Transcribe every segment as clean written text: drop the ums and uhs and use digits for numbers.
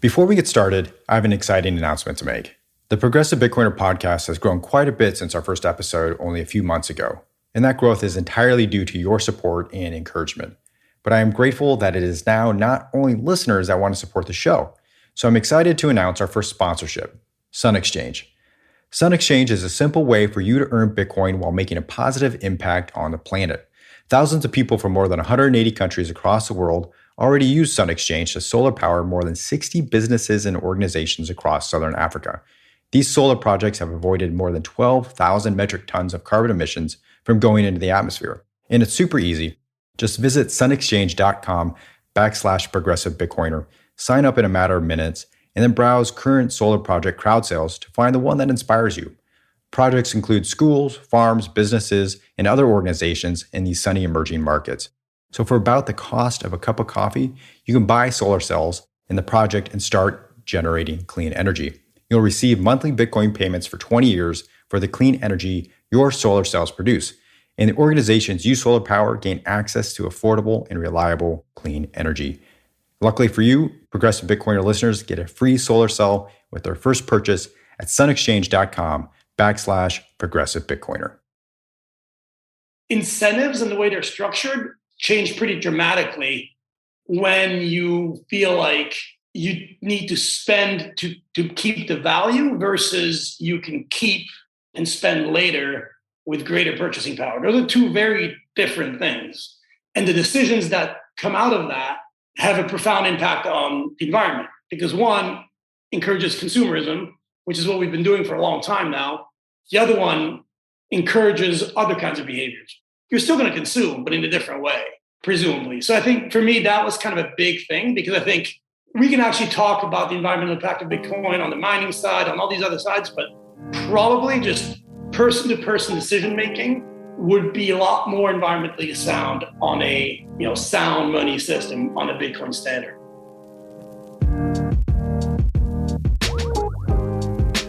Before we get started, I have an exciting announcement to make. The Progressive Bitcoiner podcast has grown quite a bit since our first episode only a few months ago, and that growth is entirely due to your support and encouragement. But I am grateful that it is now not only listeners that want to support the show, so I'm excited to announce our first sponsorship, Sun Exchange. Sun Exchange is a simple way for you to earn Bitcoin while making a positive impact on the planet. Thousands of people from more than 180 countries across the world already use Sun Exchange to solar power more than 60 businesses and organizations across Southern Africa. These solar projects have avoided more than 12,000 metric tons of carbon emissions from going into the atmosphere. And it's super easy. Just visit sunexchange.com/progressive Bitcoiner, sign up in a matter of minutes, and then browse current solar project crowd sales to find the one that inspires you. Projects include schools, farms, businesses, and other organizations in these sunny emerging markets. So for about the cost of a cup of coffee, you can buy solar cells in the project and start generating clean energy. You'll receive monthly Bitcoin payments for 20 years for the clean energy your solar cells produce. And the organizations use solar power gain access to affordable and reliable clean energy. Luckily for you, Progressive Bitcoiner listeners get a free solar cell with their first purchase at sunexchange.com/progressive Bitcoiner. Incentives and the way they're structured change pretty dramatically when you feel like you need to spend to keep the value versus you can keep and spend later with greater purchasing power. Those are two very different things. And the decisions that come out of that have a profound impact on the environment because one encourages consumerism, which is what we've been doing for a long time now. The other one encourages other kinds of behaviors. You're still going to consume, but in a different way, presumably. So I think for me, that was kind of a big thing because I think we can actually talk about the environmental impact of Bitcoin on the mining side, on all these other sides, but probably just person-to-person decision-making would be a lot more environmentally sound on a sound money system on a Bitcoin standard.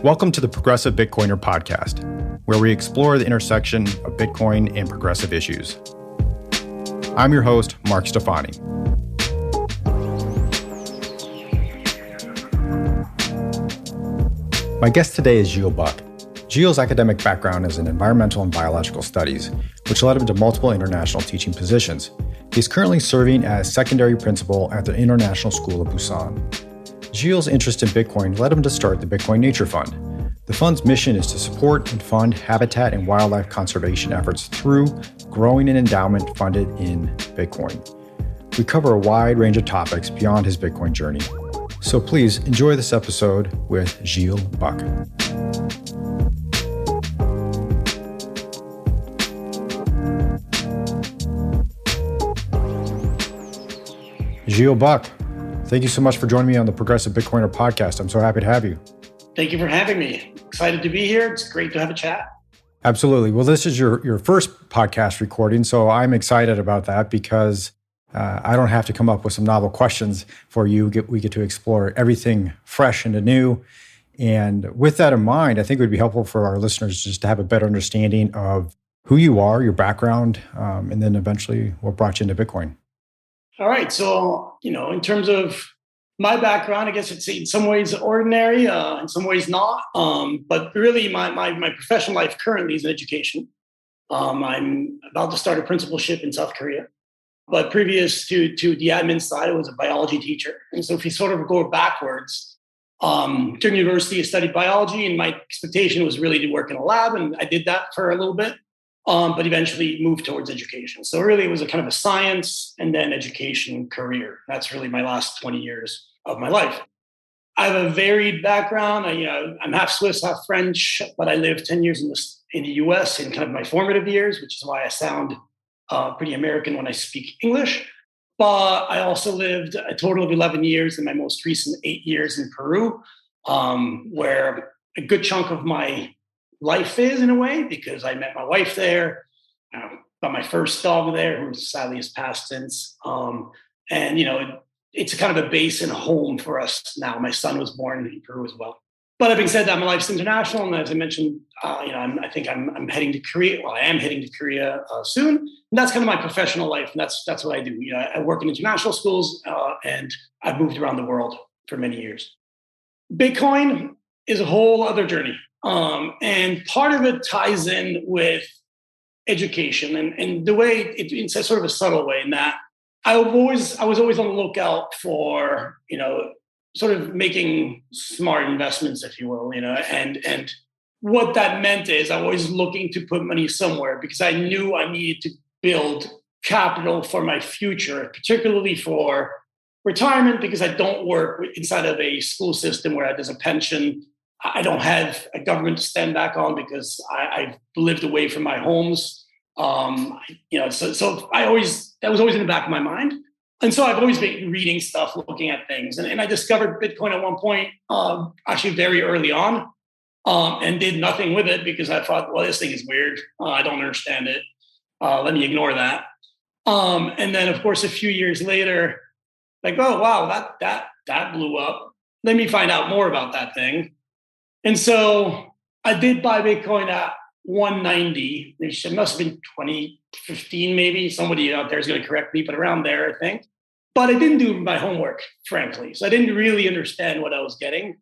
Welcome to the Progressive Bitcoiner podcast, where we explore the intersection of Bitcoin and progressive issues. I'm your host, Mark Stefani. My guest today is Gilles Buck. Gilles' academic background is in environmental and biological studies, which led him to multiple international teaching positions. He's currently serving as secondary principal at the International School of Busan. Gilles' interest in Bitcoin led him to start the Bitcoin Nature Fund. The fund's mission is to support and fund habitat and wildlife conservation efforts through growing an endowment funded in Bitcoin. We cover a wide range of topics beyond his Bitcoin journey. So please enjoy this episode with Gilles Buck. Gilles Buck, thank you so much for joining me on the Progressive Bitcoiner podcast. I'm so happy to have you. Thank you for having me. Excited to be here. It's great to have a chat. Absolutely. Well, this is your first podcast recording, so I'm excited about that because I don't have to come up with some novel questions for you. We get to explore everything fresh and new. And with that in mind, I think it would be helpful for our listeners just to have a better understanding of who you are, your background, and then eventually what brought you into Bitcoin. All right. So, in terms of my background, I guess it's in some ways ordinary, in some ways not. But really, my professional life currently is in education. I'm about to start a principalship in South Korea. But previous to the admin side, I was a biology teacher. And so if you sort of go backwards, during university, I studied biology, and my expectation was really to work in a lab. And I did that for a little bit, but eventually moved towards education. So really, it was a kind of a science and then education career. That's really my last 20 years of my life. I have a varied background. I'm half Swiss, half French, but I lived 10 years in the US in kind of my formative years, which is why I sound pretty American when I speak English. But I also lived a total of 11 years in my most recent 8 years in Peru, where a good chunk of my life is in a way, because I met my wife there, got my first dog there, who sadly has passed since. And, it's kind of a base and a home for us now. My son was born in Peru as well. But having said that, my life's international, and as I mentioned, I think I'm heading to Korea. Well, I am heading to Korea soon, and that's kind of my professional life, and that's what I do. I work in international schools, and I've moved around the world for many years. Bitcoin is a whole other journey. And part of it ties in with education and the way it's a sort of a subtle way in that I was always on the lookout for, sort of making smart investments, if you will, and what that meant is I was looking to put money somewhere because I knew I needed to build capital for my future, particularly for retirement, because I don't work inside of a school system where there's a pension. I don't have a government to stand back on because I've lived away from my homes. So that was always in the back of my mind. And so I've always been reading stuff, looking at things. And I discovered Bitcoin at one point, actually very early on, and did nothing with it because I thought, well, this thing is weird. I don't understand it. Let me ignore that. And then, of course, a few years later, like, oh, wow, that blew up. Let me find out more about that thing. And so I did buy Bitcoin at 190. It must have been 2015, maybe. Somebody out there is going to correct me, but around there, I think. But I didn't do my homework, frankly. So I didn't really understand what I was getting.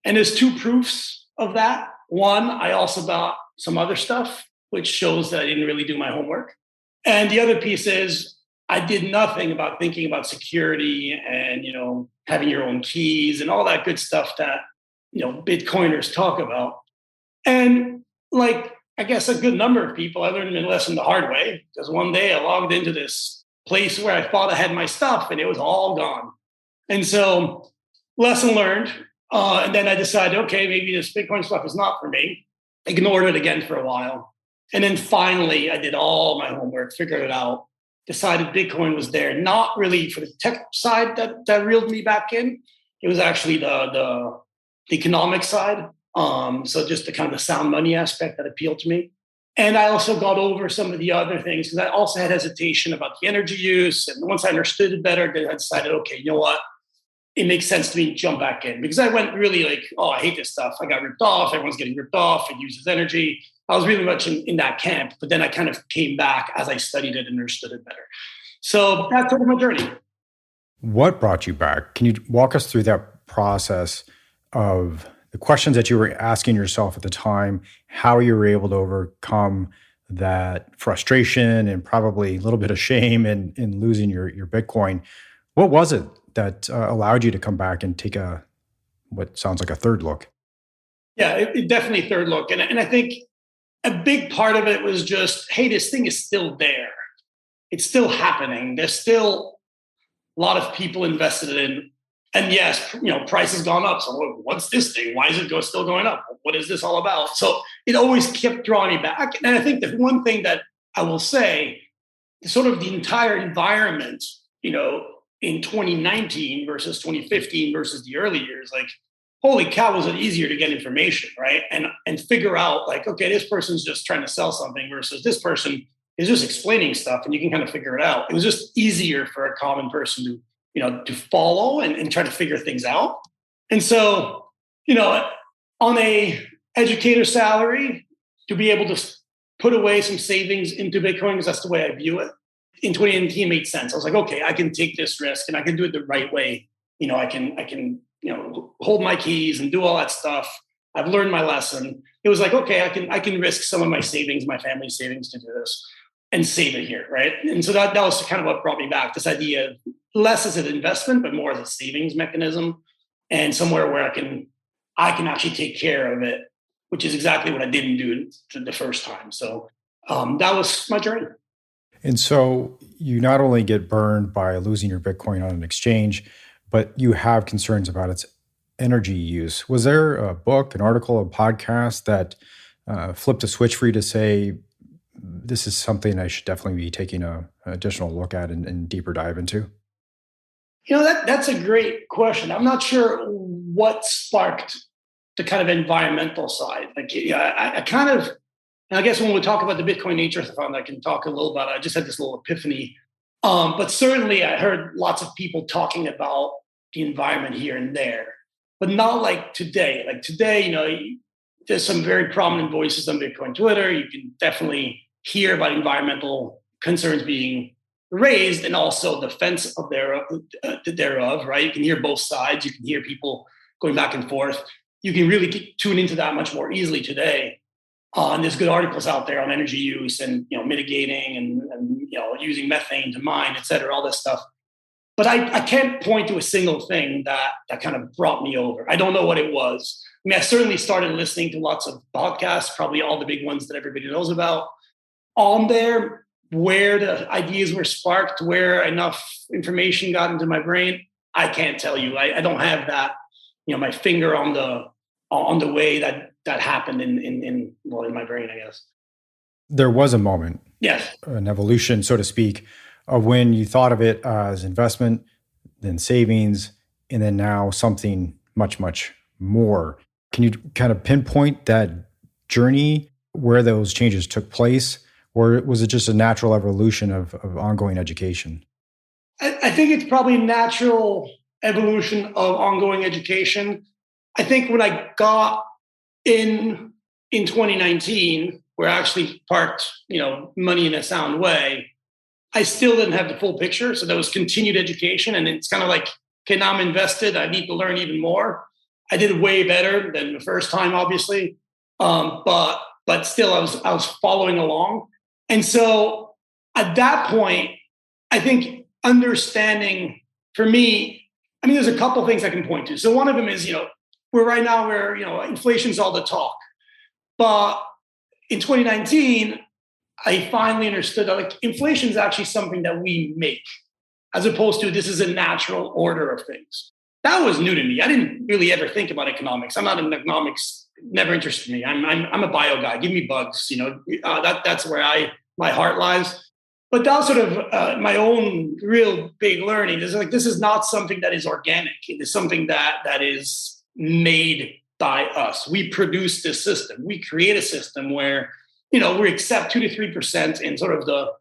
And there's two proofs of that. One, I also bought some other stuff, which shows that I didn't really do my homework. And the other piece is I did nothing about thinking about security and, having your own keys and all that good stuff that, Bitcoiners talk about. And like, I guess a good number of people, I learned a lesson the hard way because one day I logged into this place where I thought I had my stuff and it was all gone. And so lesson learned. And then I decided, okay, maybe this Bitcoin stuff is not for me. Ignored it again for a while. And then finally I did all my homework, figured it out, decided Bitcoin was there, not really for the tech side that reeled me back in. It was actually the economic side. So just the kind of the sound money aspect that appealed to me. And I also got over some of the other things because I also had hesitation about the energy use. And once I understood it better, then I decided, okay, you know what? It makes sense to me to jump back in because I went really like, oh, I hate this stuff. I got ripped off. Everyone's getting ripped off. It uses energy. I was really much in that camp, but then I kind of came back as I studied it and understood it better. So that's sort of my journey. What brought you back? Can you walk us through that process of the questions that you were asking yourself at the time, how you were able to overcome that frustration and probably a little bit of shame in losing your Bitcoin? What was it that allowed you to come back and take what sounds like a third look? Yeah, it definitely third look. And I think a big part of it was just, hey, this thing is still there. It's still happening. There's still a lot of people invested in. And yes, price has gone up. So what's this thing? Why is it still going up? What is this all about? So it always kept drawing me back. And I think the one thing that I will say, sort of the entire environment, in 2019 versus 2015 versus the early years, like, holy cow, was it easier to get information, right? And figure out like, okay, this person's just trying to sell something versus this person is just explaining stuff and you can kind of figure it out. It was just easier for a common person to follow and try to figure things out. And so, on a educator salary, to be able to put away some savings into Bitcoin, because that's the way I view it. In 2019, it made sense. I was like, okay, I can take this risk and I can do it the right way. I can hold my keys and do all that stuff. I've learned my lesson. It was like, okay, I can risk some of my savings, my family's savings to do this and save it here, right? And so that was kind of what brought me back, this idea of less as an investment, but more as a savings mechanism and somewhere where I can actually take care of it, which is exactly what I didn't do the first time. So that was my journey. And so you not only get burned by losing your Bitcoin on an exchange, but you have concerns about its energy use. Was there a book, an article, a podcast that flipped a switch for you to say, this is something I should definitely be taking an additional look at and deeper dive into? That's a great question. I'm not sure what sparked the kind of environmental side. Like, I kind of, and I guess when we talk about the Bitcoin Nature Fund, I can talk a little about it. I just had this little epiphany. But certainly I heard lots of people talking about the environment here and there, but not like today. Like today, there's some very prominent voices on Bitcoin Twitter. You can definitely hear about environmental concerns being raised, and also defense of thereof, right? You can hear both sides. You can hear people going back and forth. You can really tune into that much more easily today. And there's good articles out there on energy use and mitigating and using methane to mine, et cetera, all this stuff. But I can't point to a single thing that kind of brought me over. I don't know what it was. I mean, I certainly started listening to lots of podcasts, probably all the big ones that everybody knows about. On there, where the ideas were sparked, where enough information got into my brain, I can't tell you. I don't have that, my finger on the way that happened in my brain, I guess. There was a moment, yes, an evolution, so to speak, of when you thought of it as investment, then savings, and then now something much, much more. Can you kind of pinpoint that journey where those changes took place? Or was it just a natural evolution of ongoing education? I think it's probably a natural evolution of ongoing education. I think when I got in 2019, where I actually parked, money in a sound way, I still didn't have the full picture. So there was continued education, and it's kind of like, okay, now I'm invested. I need to learn even more. I did way better than the first time, obviously, but still, I was following along. And so at that point, I think understanding for me, I mean, there's a couple things I can point to. So one of them is, right now inflation's all the talk. But in 2019, I finally understood that like inflation is actually something that we make, as opposed to this is a natural order of things. That was new to me. I didn't really ever think about economics. I'm not in economics. Never interested me. I'm a bio guy. Give me bugs. That's where my heart lies. But that was sort of my own real big learning. Is like this is not something that is organic. It is something that is made by us. We produce this system. We create a system where we accept 2 to 3% in sort of the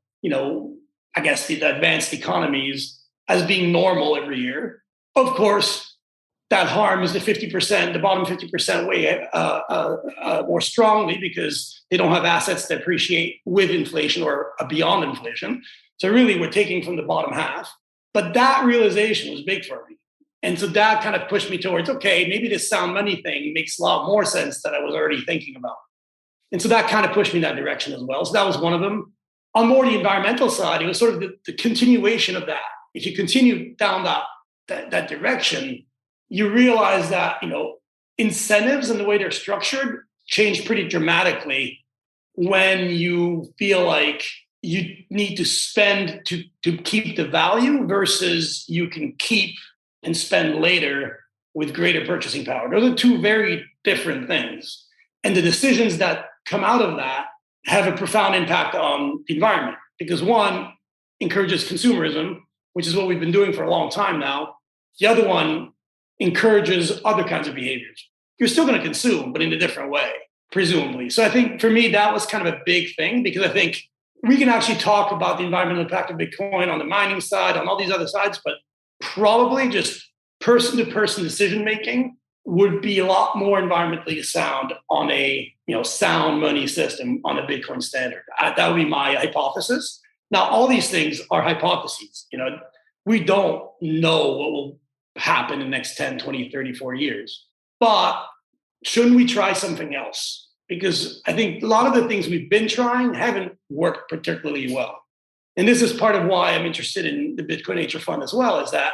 I guess the advanced economies as being normal every year. Of course, that harms the 50%, the bottom 50% way more strongly because they don't have assets that appreciate with inflation or beyond inflation. So really, we're taking from the bottom half. But that realization was big for me. And so that kind of pushed me towards, okay, maybe this sound money thing makes a lot more sense than I was already thinking about. And so that kind of pushed me in that direction as well. So that was one of them. On more the environmental side, it was sort of the continuation of that. If you continue down that direction, you realize that, incentives and the way they're structured change pretty dramatically when you feel like you need to spend to keep the value versus you can keep and spend later with greater purchasing power. Those are two very different things. And the decisions that come out of that have a profound impact on the environment because one encourages consumerism, which is what we've been doing for a long time now. The other one encourages other kinds of behaviors. You're still going to consume, but in a different way, presumably. So I think for me, that was kind of a big thing because I think we can actually talk about the environmental impact of Bitcoin on the mining side, on all these other sides, but probably just person-to-person decision-making would be a lot more environmentally sound on a sound money system on a Bitcoin standard. That would be my hypothesis. Now, all these things are hypotheses. We don't know what will happen in the next 10, 20, 30, 40 years. But shouldn't we try something else? Because I think a lot of the things we've been trying haven't worked particularly well. And this is part of why I'm interested in the Bitcoin Nature Fund as well, is that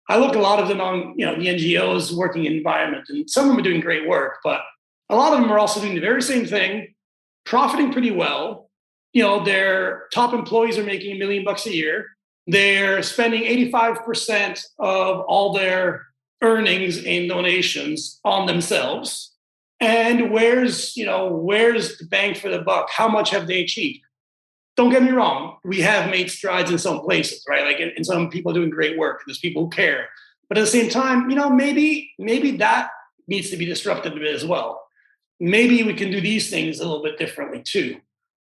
I look at a lot of them on, the NGOs working in environment, and some of them are doing great work, but a lot of them are also doing the very same thing, profiting pretty well. Their top employees are making $1 million a year. They're spending 85% of all their earnings in donations on themselves. And where's the bang for the buck? How much have they achieved? Don't get me wrong. We have made strides in some places, right? Like in some people doing great work. There's people who care. But at the same time, maybe that needs to be disrupted a bit as well. Maybe we can do these things a little bit differently too.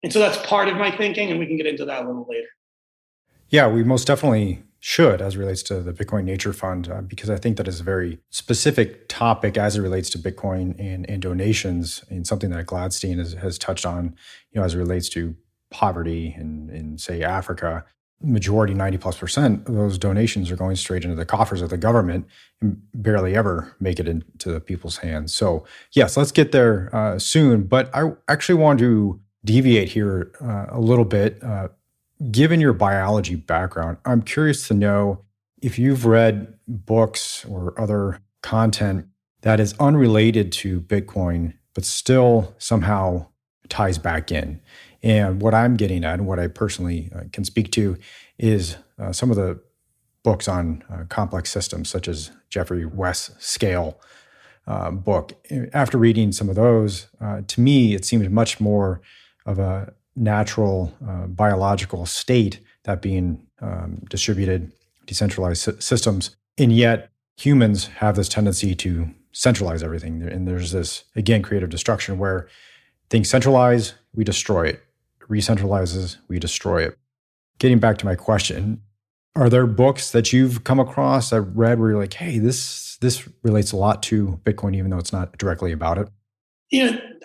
And so that's part of my thinking, and we can get into that a little later. Yeah, we most definitely should as it relates to the Bitcoin Nature Fund, because I think that is a very specific topic as it relates to Bitcoin and donations, and something that Gladstein has touched on, as it relates to poverty in say, Africa. majority, 90+% of those donations are going straight into the coffers of the government and barely ever make it into the people's hands. So yes, let's get there soon. But I actually want to deviate here a little bit. Given your biology background, I'm curious to know if you've read books or other content that is unrelated to Bitcoin, but still somehow ties back in. And what I'm getting at, and what I personally can speak to, is some of the books on complex systems, such as Jeffrey West's Scale book. After reading some of those, to me, it seemed much more of a natural biological state, that being distributed, decentralized systems. And yet humans have this tendency to centralize everything. And there's this, again, creative destruction where things centralize, we destroy it. Recentralizes, we destroy it. Getting back to my question, are there books that you've come across that read where you're like, hey, this relates a lot to Bitcoin, even though it's not directly about it?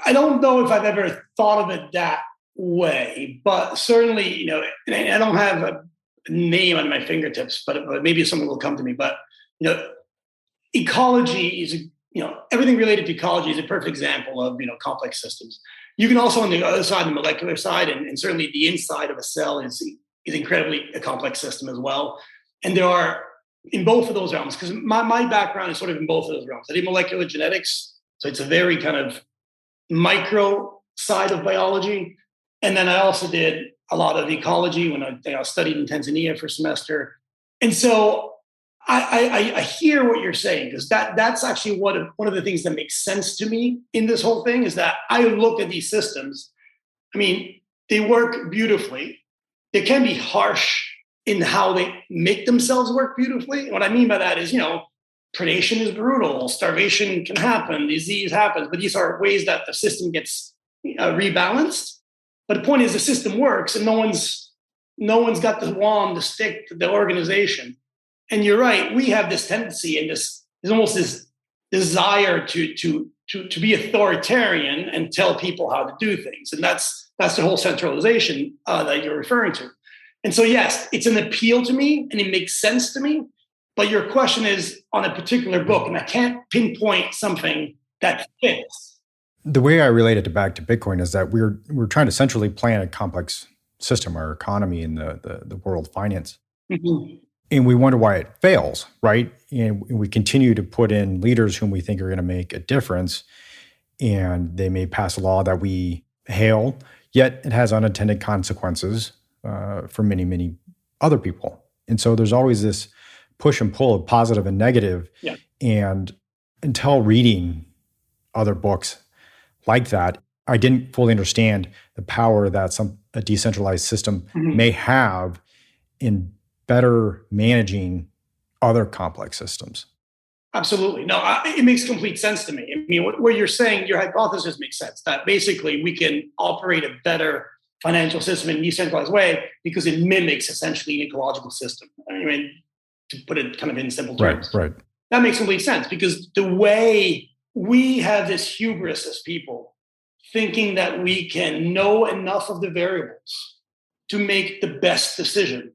I don't know if I've ever thought of it that way, but certainly, and I don't have a name on my fingertips, but maybe someone will come to me. But ecology is, everything related to ecology is a perfect example of, complex systems. You can also, on the other side, the molecular side, and certainly the inside of a cell is incredibly a complex system as well. And there are, in both of those realms, because my background is sort of in both of those realms. I did molecular genetics, so it's a very kind of micro side of biology. And then I also did a lot of ecology when I studied in Tanzania for a semester. And so I hear what you're saying, because that's actually one of the things that makes sense to me in this whole thing, is that I look at these systems. I mean, they work beautifully. They can be harsh in how they make themselves work beautifully. And what I mean by that is, predation is brutal, starvation can happen, disease happens, but these are ways that the system gets rebalanced. But the point is, the system works, and no one's got the wand to stick to the organization. And you're right, we have this tendency and there's almost this desire to be authoritarian and tell people how to do things. And that's the whole centralization that you're referring to. And so, yes, it's an appeal to me and it makes sense to me. But your question is on a particular book, and I can't pinpoint something that fits. The way I relate it back to Bitcoin is that we're trying to centrally plan a complex system, our economy and the world finance. Mm-hmm. And we wonder why it fails, right? And we continue to put in leaders whom we think are going to make a difference. And they may pass a law that we hail, yet it has unintended consequences for many, many other people. And so there's always this push and pull of positive and negative. Yeah. And until reading other books like that, I didn't fully understand the power that a decentralized system may have in better managing other complex systems. Absolutely. No, it makes complete sense to me. I mean, what you're saying, your hypothesis makes sense, that basically we can operate a better financial system in a decentralized way because it mimics essentially an ecological system. I mean, to put it kind of in simple terms. Right. That makes complete sense, because the way we have this hubris as people, thinking that we can know enough of the variables to make the best decision,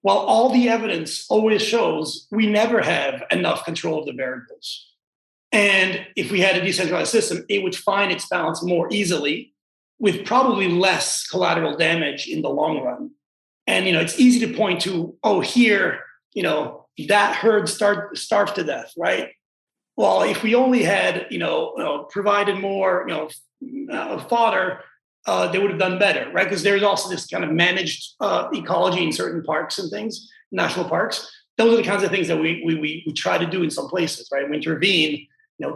while all the evidence always shows we never have enough control of the variables. And if we had a decentralized system, it would find its balance more easily with probably less collateral damage in the long run. And, it's easy to point to, here, that herd starved to death, right? Well, if we only had, provided more, fodder, they would have done better, right? Because there's also this kind of managed ecology in certain parks and things, national parks. Those are the kinds of things that we try to do in some places, right? We intervene,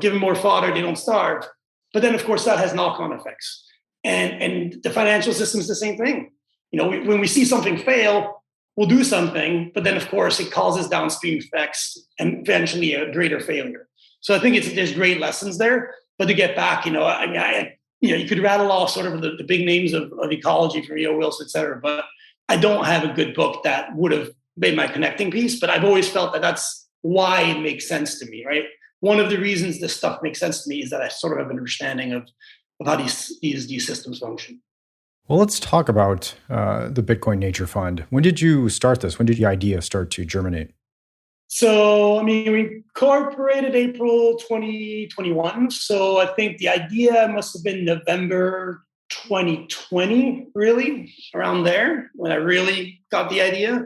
give them more fodder, they don't starve. But then, of course, that has knock-on effects. And the financial system is the same thing. When we see something fail, we'll do something, but then, of course, it causes downstream effects and eventually a greater failure. So I think there's great lessons there. But to get back, you could rattle off sort of the big names of ecology from E.O. Wilson, et cetera, but I don't have a good book that would have made my connecting piece. But I've always felt that that's why it makes sense to me, right? One of the reasons this stuff makes sense to me is that I sort of have an understanding of how these systems function. Well, let's talk about the Bitcoin Nature Fund. When did you start this? When did the idea start to germinate? So, I mean, we incorporated April 2021. So I think the idea must have been November 2020, really, around there when I really got the idea.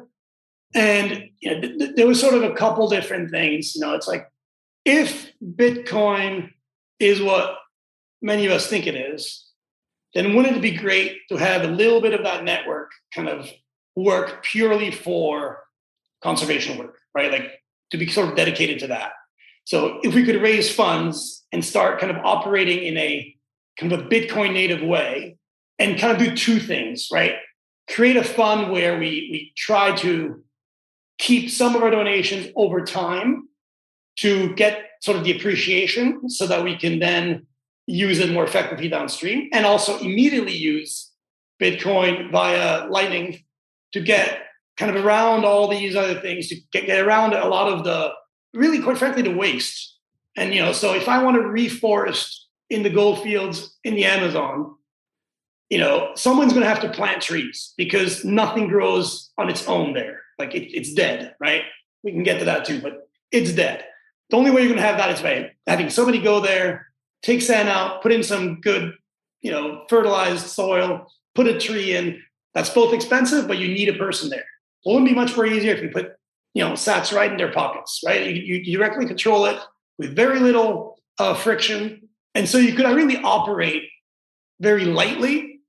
And there was sort of a couple different things. It's like if Bitcoin is what many of us think it is, then wouldn't it be great to have a little bit of that network kind of work purely for conservation work, right? Like to be sort of dedicated to that. So if we could raise funds and start kind of operating in a kind of a Bitcoin native way and kind of do two things, right? Create a fund where we try to keep some of our donations over time to get sort of the appreciation so that we can then use it more effectively downstream, and also immediately use Bitcoin via Lightning to get kind of around all these other things, to get around a lot of the, really, quite frankly, the waste. And, so if I want to reforest in the gold fields in the Amazon, someone's going to have to plant trees because nothing grows on its own there. Like it's dead, right? We can get to that too, but it's dead. The only way you're going to have that is by having somebody go there, take sand out, put in some good, fertilized soil, put a tree in. That's both expensive, but you need a person there. It wouldn't be much more easier if you put, sats right in their pockets, right? You directly control it with very little friction. And so you could really operate very lightly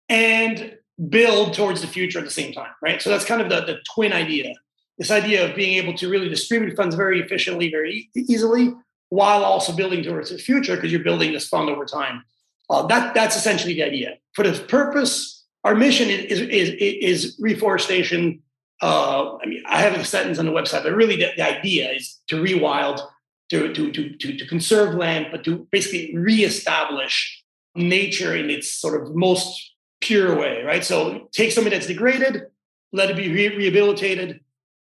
and build towards the future at the same time, right? So that's kind of the twin idea. This idea of being able to really distribute funds very efficiently, very easily, while also building towards the future because you're building this fund over time. That's essentially the idea. For the purpose, our mission is reforestation. I have a sentence on the website, but really the idea is to rewild, to conserve land, but to basically reestablish nature in its sort of most pure way, right? So take something that's degraded, let it be rehabilitated,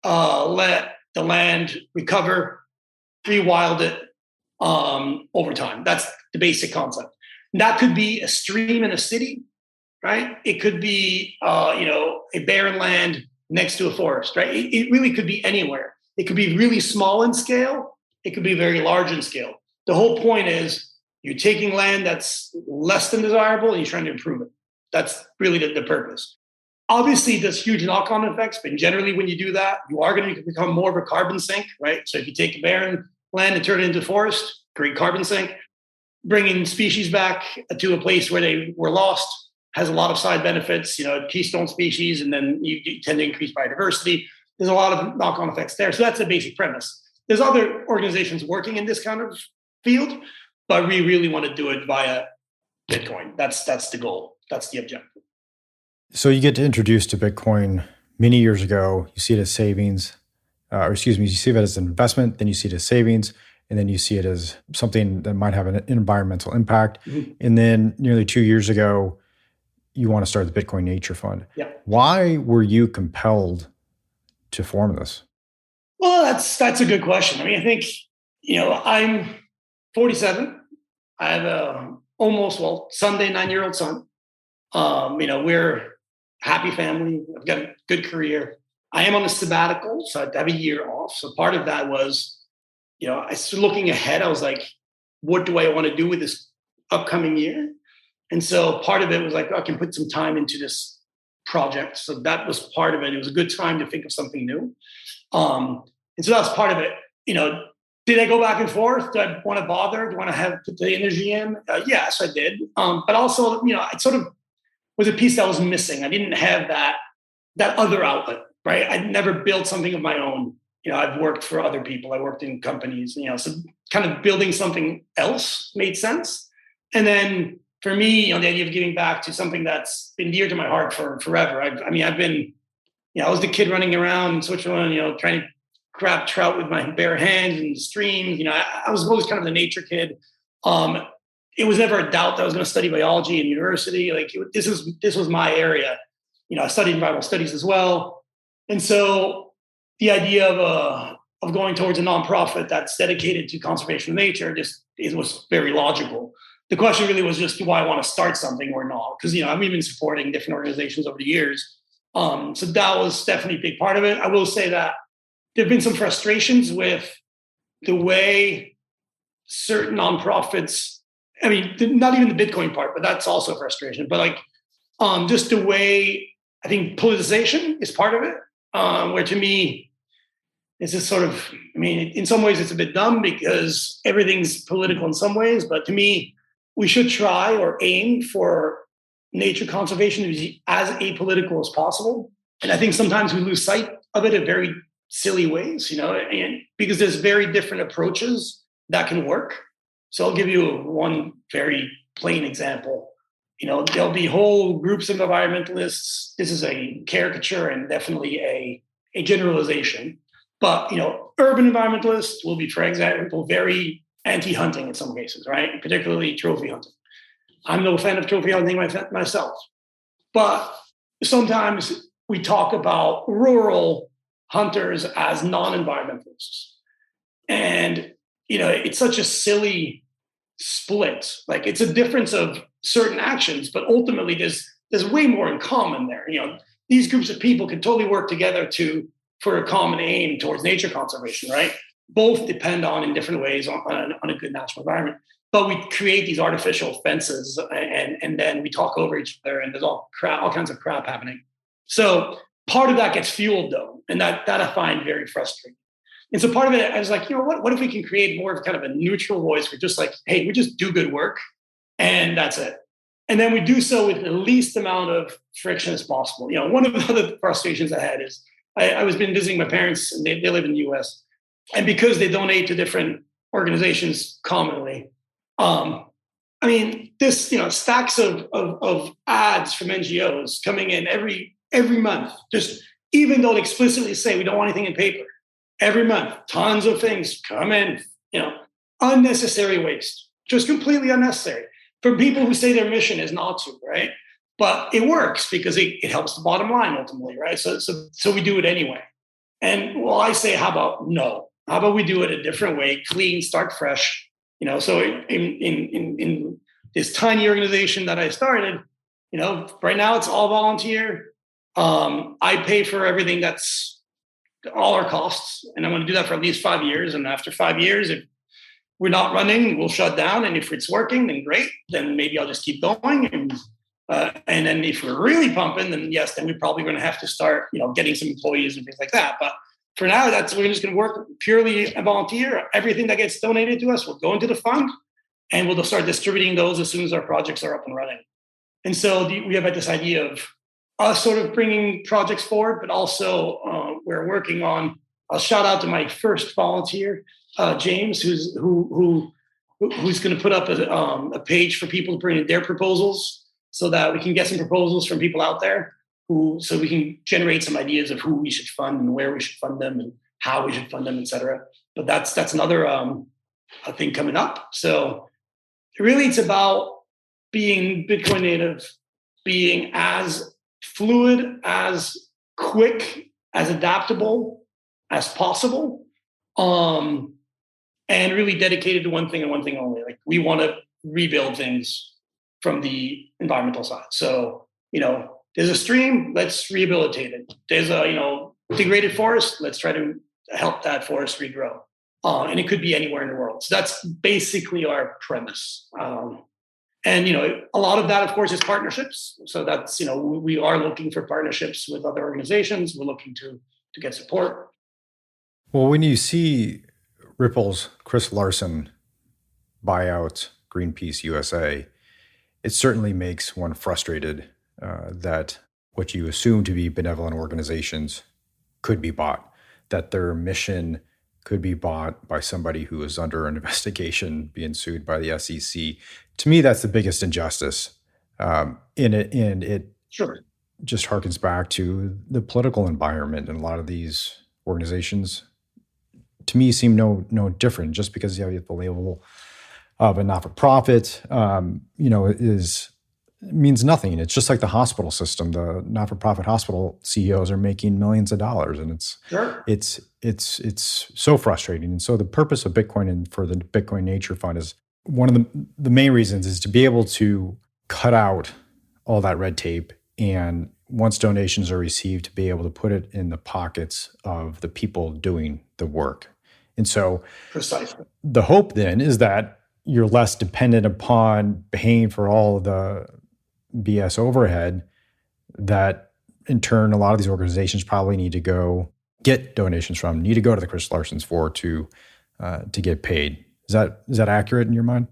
let the land recover, rewild it over time. That's the basic concept. That could be a stream in a city, right? It could be, a barren land next to a forest, right? It really could be anywhere. It could be really small in scale. It could be very large in scale. The whole point is you're taking land that's less than desirable and you're trying to improve it. That's really the purpose. Obviously, there's huge knock-on effects, but generally when you do that, you are going to become more of a carbon sink, right? So if you take a barren land and turn it into forest, great carbon sink. Bringing species back to a place where they were lost has a lot of side benefits, keystone species, and then you tend to increase biodiversity. There's a lot of knock-on effects there. So that's the basic premise. There's other organizations working in this kind of field, but we really want to do it via Bitcoin. That's the goal. That's the objective. So you get introduced to Bitcoin many years ago. You see it as savings, you see it as an investment, then you see it as savings, and then you see it as something that might have an environmental impact. Mm-hmm. And then nearly 2 years ago, you want to start the Bitcoin Nature Fund. Yeah. Why were you compelled to form this? Well, that's a good question. I mean, I think, I'm 47. I have a Sunday 9-year-old son. We're a happy family. I've got a good career. I am on a sabbatical, so I have a year off. So part of that was, I started looking ahead. I was like, what do I want to do with this upcoming year? And so part of it was like, I can put some time into this project. So that was part of it. It was a good time to think of something new. And so that's part of it. Did I go back and forth? Do I want to bother? Do I want to put the energy in? Yes, I did. But also, it sort of was a piece that was missing. I didn't have that other outlet, right? I'd never built something of my own. I've worked for other people. I worked in companies, so kind of building something else made sense. And then for me, the idea of giving back to something that's been dear to my heart for forever. I've been, I was the kid running around in Switzerland, trying to grab trout with my bare hands in the streams. I was always kind of the nature kid. It was never a doubt that I was going to study biology in university. This was my area. I studied environmental studies as well. And so the idea of going towards a nonprofit that's dedicated to conservation of nature was very logical. The question really was just, do I want to start something or not? Because, I've been supporting different organizations over the years. So that was definitely a big part of it. I will say that there have been some frustrations with the way certain nonprofits, not even the Bitcoin part, but that's also a frustration. But just the way, I think politicization is part of it, where to me, it's just sort of, in some ways it's a bit dumb because everything's political in some ways, but to me, we should try or aim for nature conservation to be as apolitical as possible. And I think sometimes we lose sight of it in very silly ways, and because there's very different approaches that can work. So I'll give you one very plain example. There'll be whole groups of environmentalists. This is a caricature and definitely a generalization. But, urban environmentalists will be, for example, very anti-hunting in some cases, right? Particularly trophy hunting. I'm no fan of trophy hunting myself. But sometimes we talk about rural hunters as non-environmentalists. And, it's such a silly split. It's a difference of certain actions, but ultimately there's way more in common there. These groups of people can totally work together for a common aim towards nature conservation, right? Both depend on, in different ways, on a good natural environment. But we create these artificial fences, and then we talk over each other, and there's all kinds of crap happening. So part of that gets fueled, though, and that I find very frustrating. And so part of it, I was like, what if we can create more of kind of a neutral voice for just hey, we just do good work, and that's it. And then we do so with the least amount of friction as possible. One of the other frustrations I had is I was been visiting my parents, and they live in the US. And because they donate to different organizations commonly, this, stacks of ads from NGOs coming in every month, just even though they explicitly say we don't want anything in paper. Every month, tons of things come in, unnecessary waste, just completely unnecessary for people who say their mission is not to, right? But it works because it helps the bottom line ultimately, right? So we do it anyway. And I say, how about no? How about we do it a different way, clean, start fresh? So in this tiny organization that I started, right now it's all volunteer. I pay for everything, that's all our costs, and I'm going to do that for at least 5 years. And after 5 years, if we're not running, we'll shut down. And if it's working, then great. Then maybe I'll just keep going. And then if we're really pumping, then yes, then we're probably going to have to start, getting some employees and things like that. But for now, we're just going to work purely a volunteer. Everything that gets donated to us will go into the fund, and we'll start distributing those as soon as our projects are up and running. And so we have this idea of us sort of bringing projects forward, but also we're working on. I'll shout out to my first volunteer, James, who's going to put up a page for people to bring in their proposals, so that we can get some proposals from people out there, so we can generate some ideas of who we should fund and where we should fund them and how we should fund them, et cetera. But that's another thing coming up. So really, it's about being Bitcoin native, being as fluid, as quick, as adaptable as possible, and really dedicated to one thing and one thing only. We want to rebuild things from the environmental side. So, there's a stream, let's rehabilitate it. There's a, degraded forest, let's try to help that forest regrow. And it could be anywhere in the world. So that's basically our premise. And, a lot of that, of course, is partnerships. So that's, we are looking for partnerships with other organizations. We're looking to get support. Well, when you see Ripple's Chris Larson buy out Greenpeace USA, it certainly makes one frustrated that what you assume to be benevolent organizations could be bought, that their mission could be bought by somebody who is under an investigation, being sued by the SEC. To me, that's the biggest injustice. And it Sure. just harkens back to the political environment, and a lot of these organizations, to me, seem no different. Just because you have the label of a not-for-profit, means nothing. It's just like the hospital system. The not-for-profit hospital CEOs are making millions of dollars, and it's so frustrating. And so the purpose of Bitcoin and for the Bitcoin Nature Fund is one of the main reasons is to be able to cut out all that red tape, and once donations are received, to be able to put it in the pockets of the people doing the work. And so Precisely. the hope then is that you're less dependent upon paying for all of the BS overhead that in turn a lot of these organizations probably need to go get donations from, need to go to the Chris Larsons for to get paid. Is that accurate in your mind?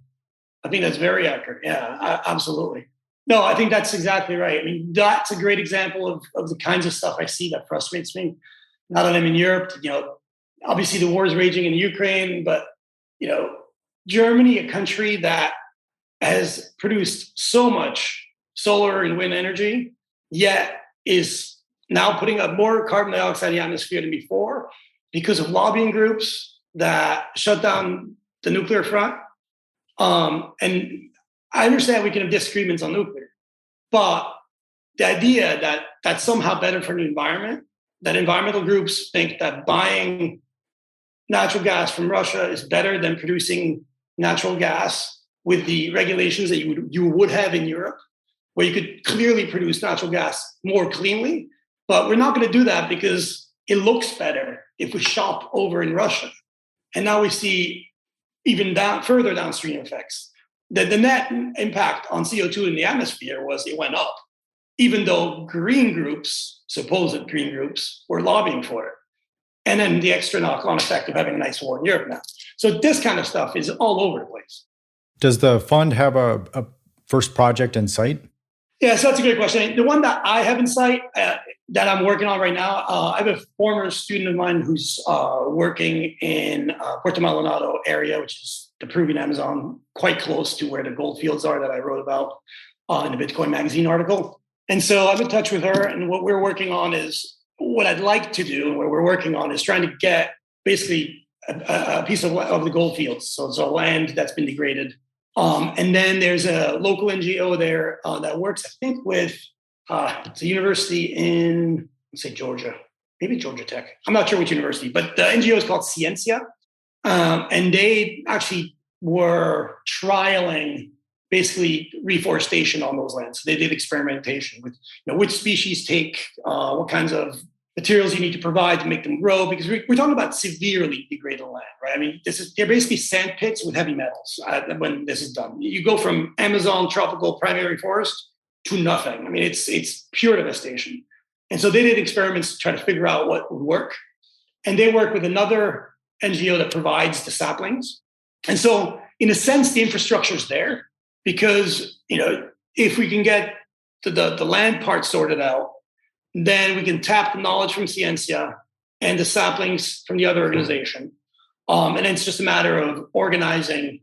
I think that's very accurate. Yeah, absolutely. No, I think that's exactly right. I mean, that's a great example of the kinds of stuff I see that frustrates me. Now that I'm in Europe, obviously the war is raging in Ukraine, but you know, Germany, a country that has produced so much solar and wind energy, yet is now putting up more carbon dioxide in the atmosphere than before because of lobbying groups that shut down the nuclear front. And I understand we can have disagreements on nuclear, but the idea that that's somehow better for the environment, that environmental groups think that buying natural gas from Russia is better than producing natural gas with the regulations that you would have in Europe, where you could clearly produce natural gas more cleanly. But we're not going to do that because it looks better if we shop over in Russia. And now we see even further downstream effects. The net impact on CO2 in the atmosphere was it went up, even though supposed green groups, were lobbying for it. And then the extra knock-on effect of having a nice war in Europe now. So this kind of stuff is all over the place. Does the fund have a first project in sight? Yeah, so that's a great question. The one that I have in sight that I'm working on right now, I have a former student of mine who's working in Puerto Maldonado area, which is the Peruvian Amazon, quite close to where the gold fields are that I wrote about in the Bitcoin magazine article. And so I'm in touch with her, and what we're working on is what I'd like to do, and what we're working on is trying to get basically a piece of the gold fields. So it's a land that's been degraded. And then there's a local NGO there that works, I think, with it's a university in, let's say, Georgia, maybe Georgia Tech. I'm not sure which university, but the NGO is called Ciencia. And they actually were trialing basically reforestation on those lands. So they did experimentation with which species take, what kinds of materials you need to provide to make them grow, because we're talking about severely degraded land, right? I mean, they're basically sand pits with heavy metals when this is done. You go from Amazon tropical primary forest to nothing. I mean, it's pure devastation. And so they did experiments to try to figure out what would work. And they work with another NGO that provides the saplings. And so in a sense, the infrastructure is there because, if we can get the land part sorted out, then we can tap the knowledge from Ciencia and the saplings from the other organization. And then it's just a matter of organizing,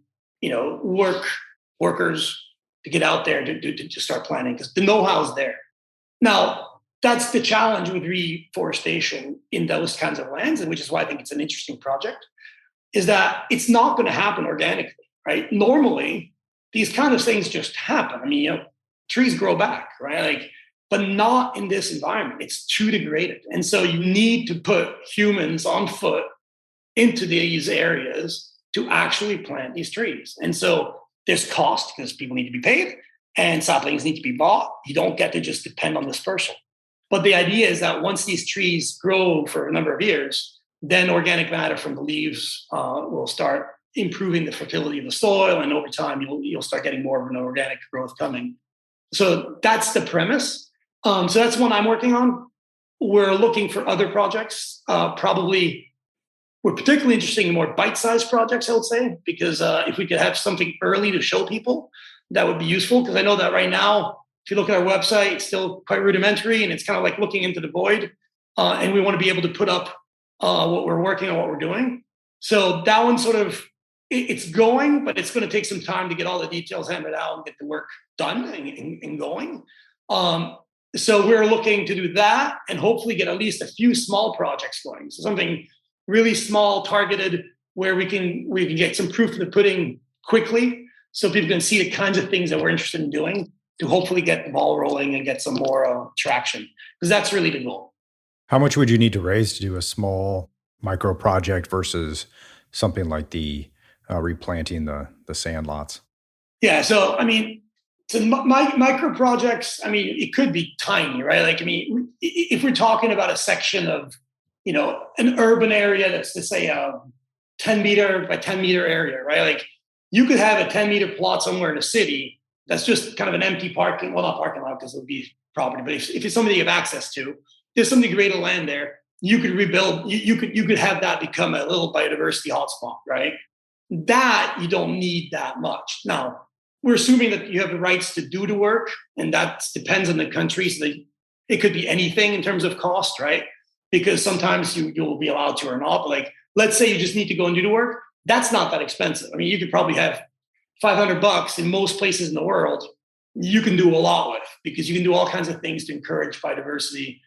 workers to get out there to start planning, because the know-how is there. Now, that's the challenge with reforestation in those kinds of lands, and which is why I think it's an interesting project, is that it's not going to happen organically, right? Normally, these kind of things just happen. I mean, trees grow back, right? But not in this environment. It's too degraded. And so you need to put humans on foot into these areas to actually plant these trees. And so there's cost because people need to be paid and saplings need to be bought. You don't get to just depend on this person. But the idea is that once these trees grow for a number of years, then organic matter from the leaves will start improving the fertility of the soil. And over time, you'll start getting more of an organic growth coming. So that's the premise. So that's one I'm working on. We're looking for other projects. Probably we're particularly interested in more bite-sized projects, I would say, because if we could have something early to show people, that would be useful. Because I know that right now, if you look at our website, it's still quite rudimentary and it's kind of like looking into the void. And we want to be able to put up what we're working on, what we're doing. So that one sort of, it's going, but it's going to take some time to get all the details hammered out and get the work done and going. So we're looking to do that and hopefully get at least a few small projects going. So something really small, targeted, where we can get some proof of the pudding quickly, so people can see the kinds of things that we're interested in doing to hopefully get the ball rolling and get some more traction, because that's really the goal. How much would you need to raise to do a small micro project versus something like the replanting the the sand lots? Yeah. So, I mean, micro projects, I mean, it could be tiny, right? Like, I mean, if we're talking about a section of, an urban area that's, let's say, a 10 meter by 10 meter area, right? Like, you could have a 10-meter plot somewhere in a city that's just kind of an empty parking, well, not parking lot because it would be property, but if it's something you have access to, there's some degree of land there. You could rebuild. You could have that become a little biodiversity hotspot, right? That you don't need that much. Now, we're assuming that you have the rights to do the work, and that depends on the country. So it could be anything in terms of cost, right? Because sometimes you'll be allowed to or not. But like, let's say you just need to go and do the work. That's not that expensive. I mean, you could probably have $500 in most places in the world. You can do a lot with because you can do all kinds of things to encourage biodiversity.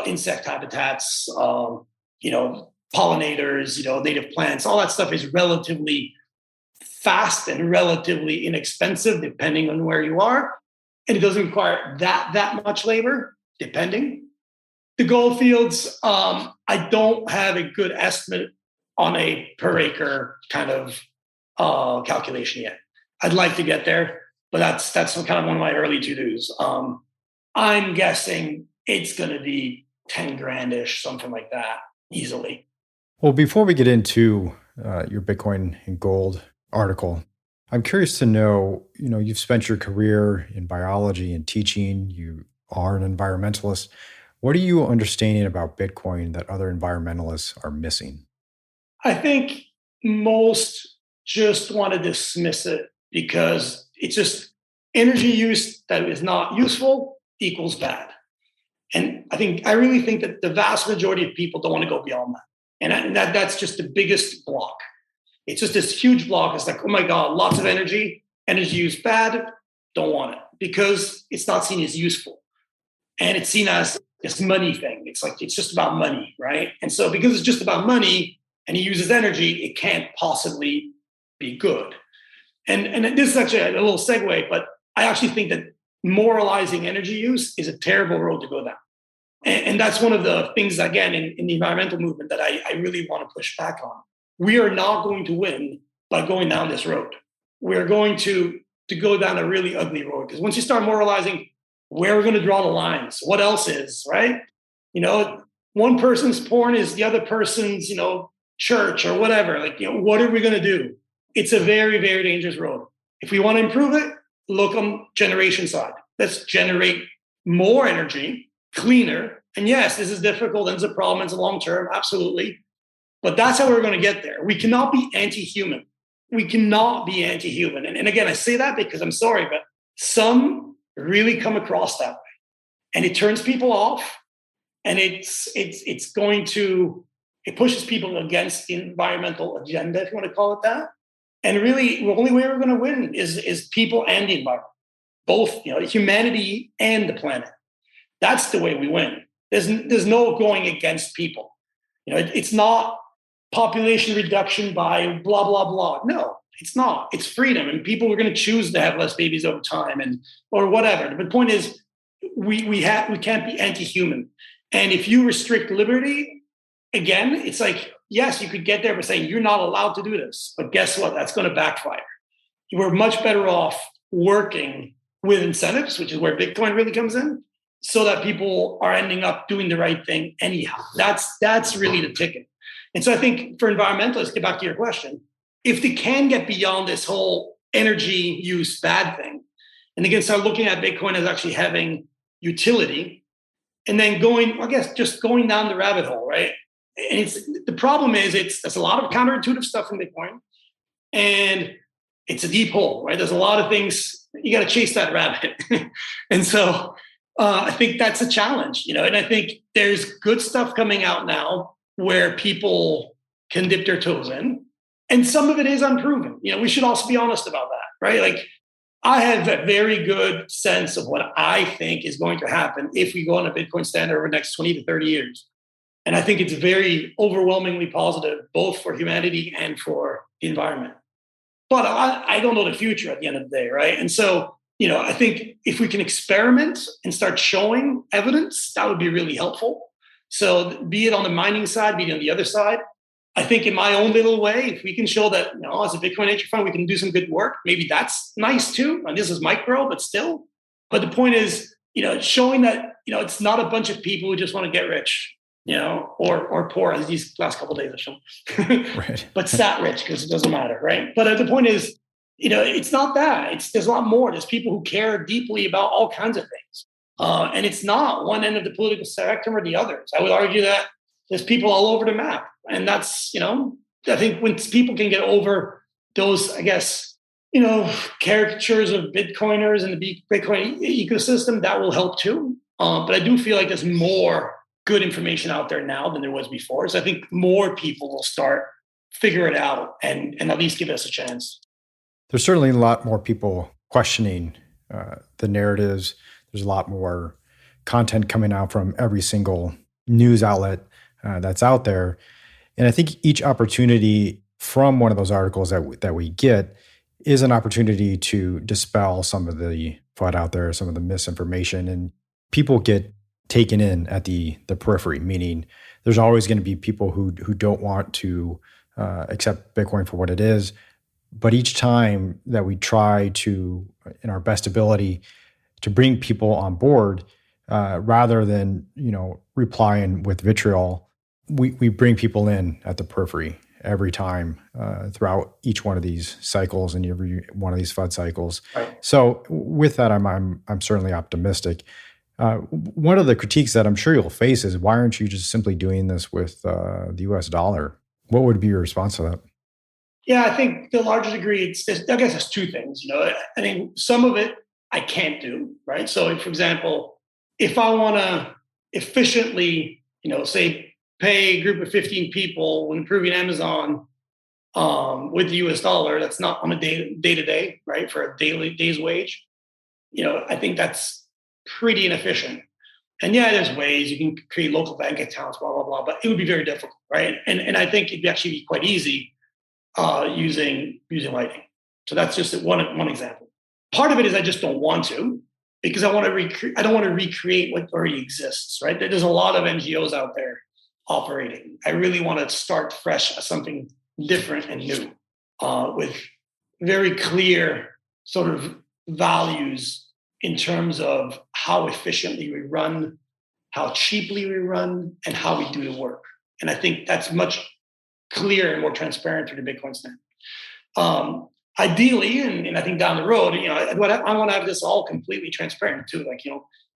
Insect habitats, pollinators, native plants. All that stuff is relatively fast and relatively inexpensive, depending on where you are, and it doesn't require that much labor. Depending, the gold fields, I don't have a good estimate on a per acre kind of calculation yet. I'd like to get there, but that's kind of one of my early to-dos. I'm guessing it's going to be 10 grand-ish, something like that, easily. Well, before we get into your Bitcoin and gold article, I'm curious to know, you've spent your career in biology and teaching, you are an environmentalist. What are you understanding about Bitcoin that other environmentalists are missing? I think most just want to dismiss it because it's just energy use that is not useful equals bad. And I really think that the vast majority of people don't want to go beyond that. And that's just the biggest block. It's just this huge block. It's like, oh my God, lots of energy use bad, don't want it because it's not seen as useful. And it's seen as this money thing. It's like, it's just about money, right? And so because it's just about money and he uses energy, it can't possibly be good. And this is actually a little segue, but I actually think that moralizing energy use is a terrible road to go down. And that's one of the things, again, in the environmental movement that I really want to push back on. We are not going to win by going down this road. We're going to go down a really ugly road because once you start moralizing, where we're going to draw the lines, what else is, right? One person's porn is the other person's, church or whatever. Like, what are we going to do? It's a very, very dangerous road. If we want to improve it, look on generation side. Let's generate more energy, cleaner. And yes, this is difficult and it's a problem. It's a long term, absolutely. But that's how we're going to get there. We cannot be anti-human. We cannot be anti-human. And again, I say that because I'm sorry, but some really come across that way. And it turns people off. And it pushes people against the environmental agenda, if you want to call it that. And really, the only way we're going to win is people and the environment, both humanity and the planet. That's the way we win. There's no going against people. It's not population reduction by blah blah blah. No, it's not. It's freedom, and people are going to choose to have less babies over time, or whatever. But the point is, we can't be anti-human. And if you restrict liberty, again, it's like, yes, you could get there by saying you're not allowed to do this. But guess what? That's going to backfire. We're much better off working with incentives, which is where Bitcoin really comes in, so that people are ending up doing the right thing anyhow. That's really the ticket. And so I think for environmentalists, get back to your question, if they can get beyond this whole energy use bad thing, and again, start looking at Bitcoin as actually having utility, and then going down the rabbit hole, right? And the problem is there's a lot of counterintuitive stuff in Bitcoin, and it's a deep hole, right? There's a lot of things, you got to chase that rabbit. And so I think that's a challenge, and I think there's good stuff coming out now where people can dip their toes in, and some of it is unproven. We should also be honest about that, right? Like, I have a very good sense of what I think is going to happen if we go on a Bitcoin standard over the next 20 to 30 years. And I think it's very overwhelmingly positive, both for humanity and for the environment. But I don't know the future at the end of the day, right? And so, I think if we can experiment and start showing evidence, that would be really helpful. So be it on the mining side, be it on the other side, I think in my own little way, if we can show that, as a Bitcoin nature fund, we can do some good work, maybe that's nice too. And this is micro, but still. But the point is, showing that, it's not a bunch of people who just want to get rich, or poor, as these last couple of days have shown, Right. but sat rich because it doesn't matter, right? But the point is, it's not that. There's a lot more. There's people who care deeply about all kinds of things. And it's not one end of the political spectrum or the others. I would argue that there's people all over the map. And that's, I think when people can get over those, I guess, caricatures of Bitcoiners and the Bitcoin ecosystem, that will help too. But I do feel like there's more good information out there now than there was before. So I think more people will start figure it out and at least give us a chance. There's certainly a lot more people questioning the narratives. There's a lot more content coming out from every single news outlet that's out there. And I think each opportunity from one of those articles that we get is an opportunity to dispel some of the FUD out there, some of the misinformation, and people get taken in at the periphery, meaning there's always going to be people who don't want to accept Bitcoin for what it is. But each time that we try to, in our best ability, to bring people on board, rather than replying with vitriol, we bring people in at the periphery every time throughout each one of these cycles and every one of these FUD cycles. Right. So with that, I'm certainly optimistic. One of the critiques that I'm sure you'll face is, why aren't you just simply doing this with the U.S. dollar? What would be your response to that? Yeah, I think to a larger degree, I guess it's two things. I think some of it I can't do, right? So, for example, if I want to efficiently, say, pay a group of 15 people when improving Amazon with the US dollar, that's not on a day-to-day, right, for a day's wage, I think that's pretty inefficient. And yeah, there's ways you can create local bank accounts, blah, blah, blah, but it would be very difficult, right? And I think it'd actually be quite easy using Lightning. So that's just one example. Part of it is I just don't want to, because I don't want to recreate what already exists, right? There's a lot of NGOs out there operating. I really want to start fresh as something different and new, with very clear sort of values in terms of how efficiently we run, how cheaply we run, and how we do the work. And I think that's much clearer and more transparent through the Bitcoin standard. Ideally, and I think down the road, I want to have this all completely transparent too. Like,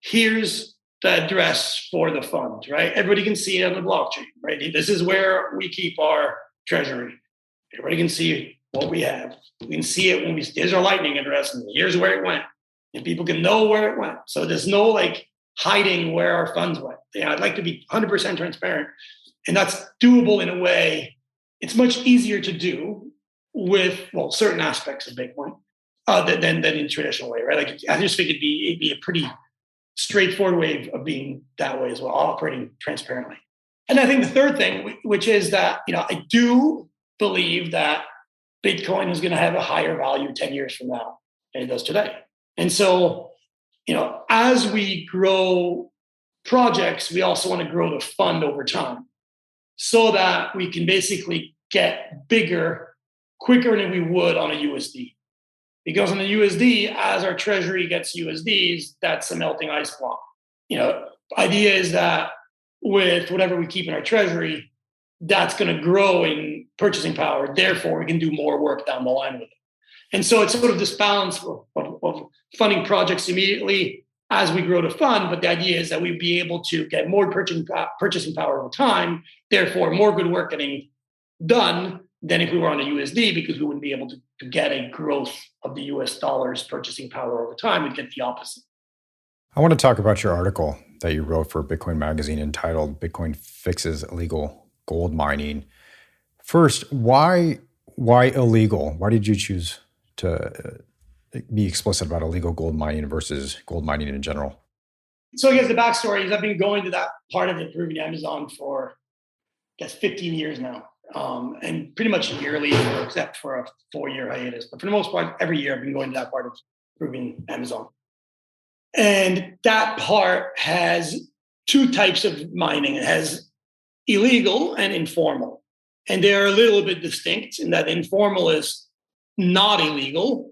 here's the address for the fund, right? Everybody can see it on the blockchain, right? This is where we keep our treasury. Everybody can see what we have. We can see it when here's our Lightning address, and here's where it went. And people can know where it went. So there's no hiding where our funds went. I'd like to be 100% transparent. And that's doable in a way. It's much easier to do with, certain aspects of Bitcoin than in traditional way, right? I just think it'd be a pretty straightforward way of being that way as well, operating transparently. And I think the third thing, which is that, I do believe that Bitcoin is going to have a higher value 10 years from now than it does today. And so, as we grow projects, we also want to grow the fund over time so that we can basically get bigger quicker than we would on a USD. Because on the USD, as our treasury gets USDs, that's a melting ice block. Idea is that with whatever we keep in our treasury, that's going to grow in purchasing power. Therefore, we can do more work down the line with it. And so it's sort of this balance of funding projects immediately as we grow the fund. But the idea is that we'd be able to get more purchasing power over time. Therefore, more good work getting done than if we were on a USD, because we wouldn't be able to get a growth of the US dollar's purchasing power over time. We'd get the opposite. I want to talk about your article that you wrote for Bitcoin Magazine entitled "Bitcoin Fixes Illegal Gold Mining." First, why illegal? Why did you choose to be explicit about illegal gold mining versus gold mining in general? So I guess the backstory is I've been going to that part of the Peruvian Amazon for, 15 years now. And pretty much yearly, except for a 4-year hiatus. But for the most part, every year I've been going to that part of Peruvian Amazon. And that part has two types of mining. It has illegal and informal. And they're a little bit distinct in that informal is not illegal,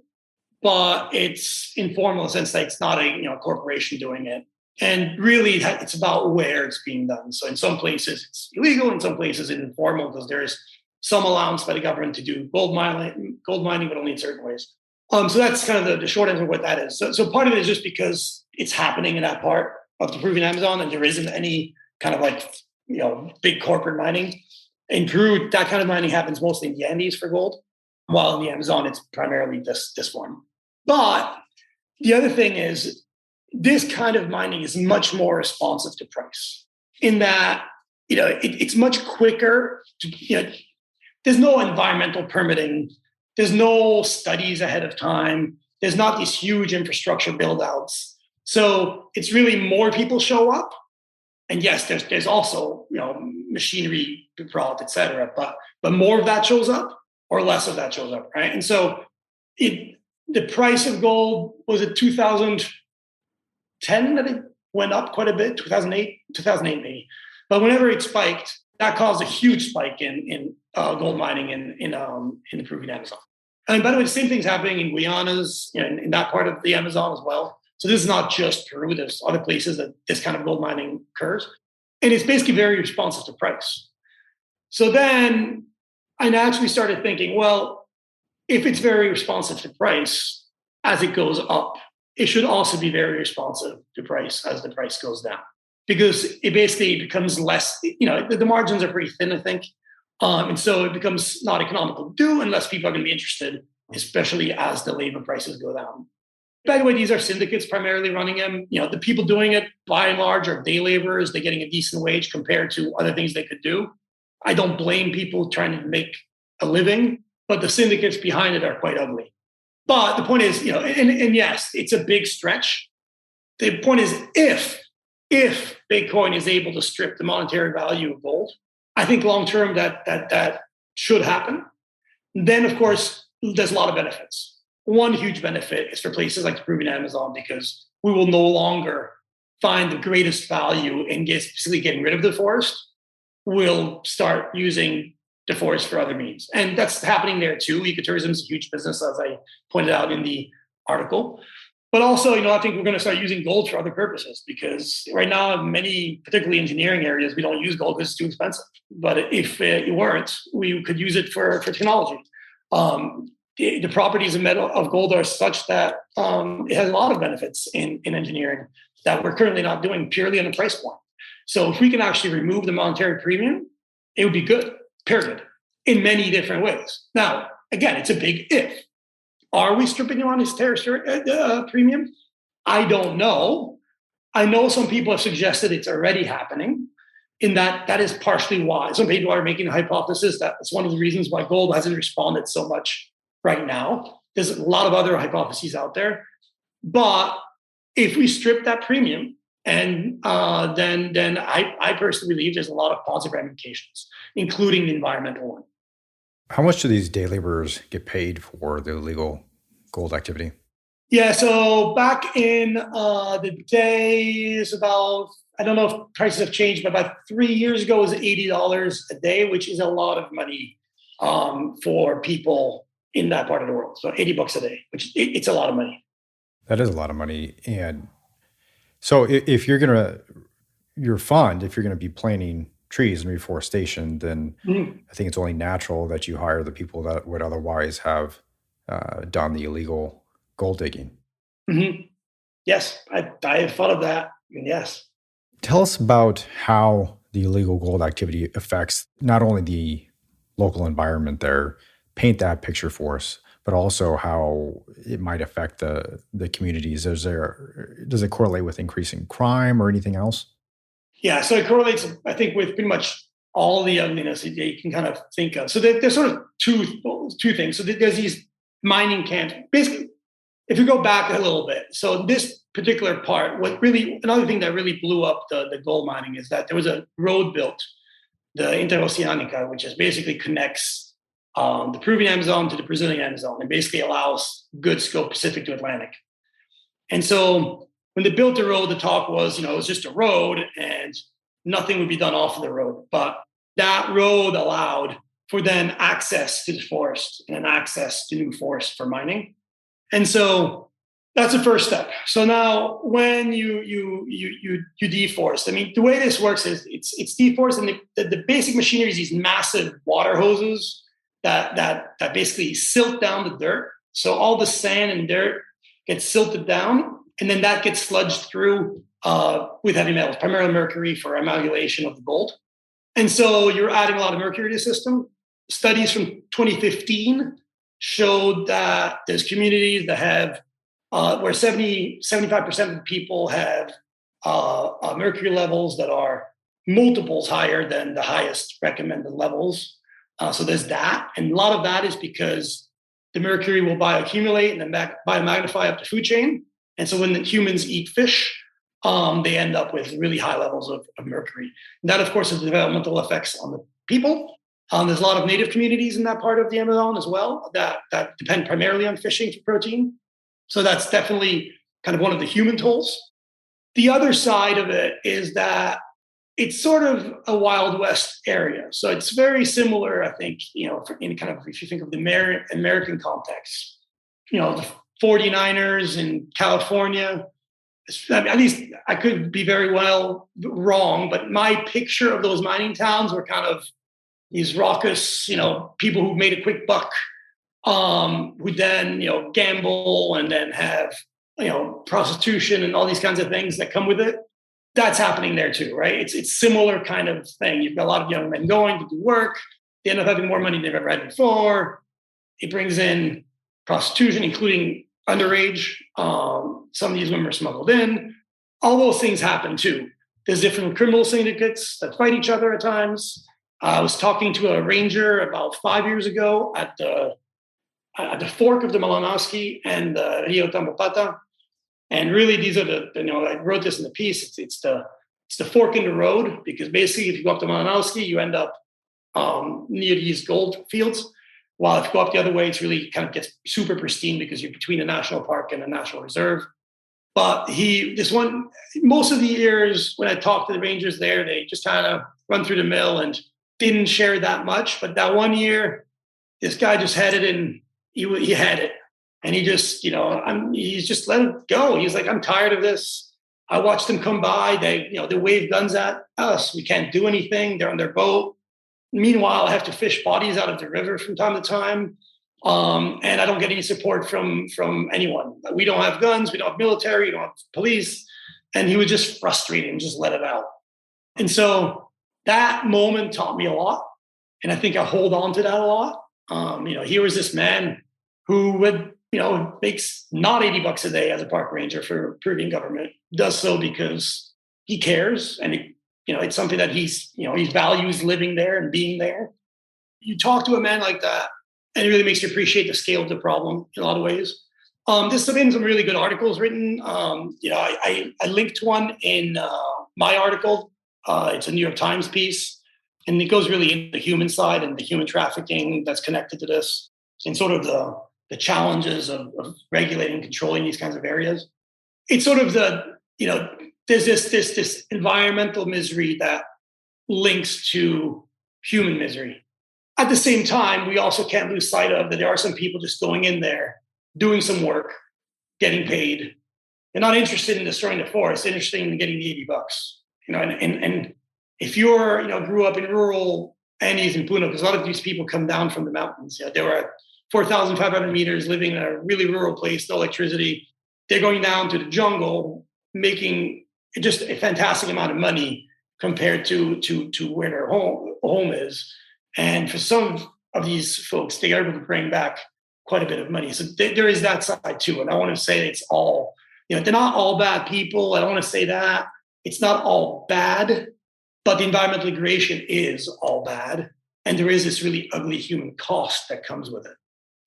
but it's informal in the sense that it's not a corporation doing it. And really, it's about where it's being done. So in some places it's illegal, in some places it's informal because there is some allowance by the government to do gold mining, but only in certain ways. So that's kind of the short answer of what that is. So part of it is just because it's happening in that part of the Peruvian Amazon, and there isn't any kind of big corporate mining. In Peru, that kind of mining happens mostly in the Andes for gold, while in the Amazon, it's primarily this one. But the other thing is, this kind of mining is much more responsive to price in that, it's much quicker. There's no environmental permitting. There's no studies ahead of time. There's not these huge infrastructure build-outs. So it's really more people show up. And yes, there's also, machinery brought, et cetera, but more of that shows up or less of that shows up, right? And so the price of gold was at 2010 that it went up quite a bit, 2008 maybe. But whenever it spiked, that caused a huge spike in gold mining in the Peruvian Amazon. And by the way, the same thing's happening in Guiana's, in that part of the Amazon as well. So this is not just Peru. There's other places that this kind of gold mining occurs. And it's basically very responsive to price. So then I naturally started thinking, well, if it's very responsive to price as it goes up, it should also be very responsive to price as the price goes down. Because it basically becomes less, the margins are pretty thin, I think. And so it becomes not economical to do unless people are going to be interested, especially as the labor prices go down. By the way, these are syndicates primarily running them. The people doing it, by and large, are day laborers. They're getting a decent wage compared to other things they could do. I don't blame people trying to make a living, but the syndicates behind it are quite ugly. But the point is, and yes, it's a big stretch. The point is, if Bitcoin is able to strip the monetary value of gold, I think long term that should happen. Then, of course, there's a lot of benefits. One huge benefit is for places like the Peruvian Amazon, because we will no longer find the greatest value in basically getting rid of the forest. We'll start using the forest for other means. And that's happening there too. Ecotourism is a huge business, as I pointed out in the article. But also, I think we're going to start using gold for other purposes, because right now, in many, particularly engineering areas, we don't use gold because it's too expensive. But if it weren't, we could use it for technology. The properties of gold are such that it has a lot of benefits in engineering that we're currently not doing purely on the price point. So if we can actually remove the monetary premium, it would be good, period, in many different ways. Now, again, it's a big if. Are we stripping the monetary premium? I don't know. I know some people have suggested it's already happening, in that is partially why. Some people are making the hypothesis that it's one of the reasons why gold hasn't responded so much right now. There's a lot of other hypotheses out there. But if we strip that premium, and then I personally believe there's a lot of positive ramifications, including the environmental one. How much do these day laborers get paid for the illegal gold activity? Yeah, so back in the days, about, I don't know if prices have changed, but about 3 years ago, it was $80 a day, which is a lot of money for people in that part of the world. So $80 a day, which it's a lot of money. That is a lot of money. And so if you're going to, your fund, if you're going to be planting trees and reforestation, then I think it's only natural that you hire the people that would otherwise have done the illegal gold digging. Mm-hmm. Yes, I have thought of that. Yes. Tell us about how the illegal gold activity affects not only the local environment there, paint that picture for us, but also how it might affect the communities. Does it correlate with increasing crime or anything else? Yeah, so it correlates, I think, with pretty much all the ugliness that you can kind of think of. So there's sort of two things. So there's these mining camps. Basically, if you go back a little bit, so this particular part, another thing that really blew up the gold mining is that there was a road built, the Interoceanica, which is basically connects the Peruvian Amazon to the Brazilian Amazon, and basically allows goods to go Pacific to Atlantic. And so when they built the road, the talk was, it was just a road and nothing would be done off of the road. But that road allowed for then access to the forest and then access to new forest for mining. And so that's the first step. So now when you deforest, I mean, the way this works is it's deforest, and the basic machinery is these massive water hoses that basically silt down the dirt. So all the sand and dirt gets silted down, and then that gets sludged through with heavy metals, primarily mercury for amalgamation of the gold. And so you're adding a lot of mercury to the system. Studies from 2015 showed that there's communities that have where 75% of the people have mercury levels that are multiples higher than the highest recommended levels. So there's that. And a lot of that is because the mercury will bioaccumulate and then biomagnify up the food chain. And so when the humans eat fish, they end up with really high levels of mercury. And that, of course, has developmental effects on the people. There's a lot of native communities in that part of the Amazon as well that depend primarily on fishing for protein. So that's definitely kind of one of the human tolls. The other side of it is that it's sort of a Wild West area. So it's very similar, I think, in kind of, if you think of the American context, the 49ers in California. At least I could be very well wrong, but my picture of those mining towns were kind of these raucous, people who made a quick buck, who then, gamble and then have, prostitution and all these kinds of things that come with it. That's happening there too, right? It's similar kind of thing. You've got a lot of young men going to do work. They end up having more money than they've ever had before. It brings in prostitution, including underage. Some of these women are smuggled in. All those things happen too. There's different criminal syndicates that fight each other at times. I was talking to a ranger about 5 years ago at the fork of the Malinowski and the Rio Tambopata. And really, these are I wrote this in the piece. It's the fork in the road, because basically, if you go up the Malinowski, you end up near these gold fields. While if you go up the other way, it's really kind of gets super pristine because you're between a national park and a national reserve. But most of the years when I talked to the rangers there, they just kind of run through the mill and didn't share that much. But that one year, this guy just had it, and he had it. And he just, he's just let it go. He's like, I'm tired of this. I watched them come by. They wave guns at us. We can't do anything. They're on their boat. Meanwhile, I have to fish bodies out of the river from time to time. And I don't get any support from anyone. We don't have guns. We don't have military. We don't have police. And he was just frustrated and just let it out. And so that moment taught me a lot. And I think I hold on to that a lot. Here was this man who would, makes not $80 a day as a park ranger for Peruvian government, does so because he cares. And it's something that he values living there and being there. You talk to a man like that, and it really makes you appreciate the scale of the problem in a lot of ways. There's been some really good articles written. I linked one in my article. It's a New York Times piece, and it goes really into the human side and the human trafficking that's connected to this, and sort of the challenges of regulating and controlling these kinds of areas. It's sort of there's this environmental misery that links to human misery. At the same time, we also can't lose sight of that there are some people just going in there, doing some work, getting paid. They're not interested in destroying the forest, they're interested in getting the $80. And if you're, grew up in rural Andes and Puno, because a lot of these people come down from the mountains. They were at 4,500 meters, living in a really rural place, no electricity. They're going down to the jungle, making just a fantastic amount of money compared to where their home is. And for some of these folks, they are able to bring back quite a bit of money. So there is that side too. And I want to say it's all, they're not all bad people. I don't want to say that. It's not all bad, but the environmental degradation is all bad. And there is this really ugly human cost that comes with it.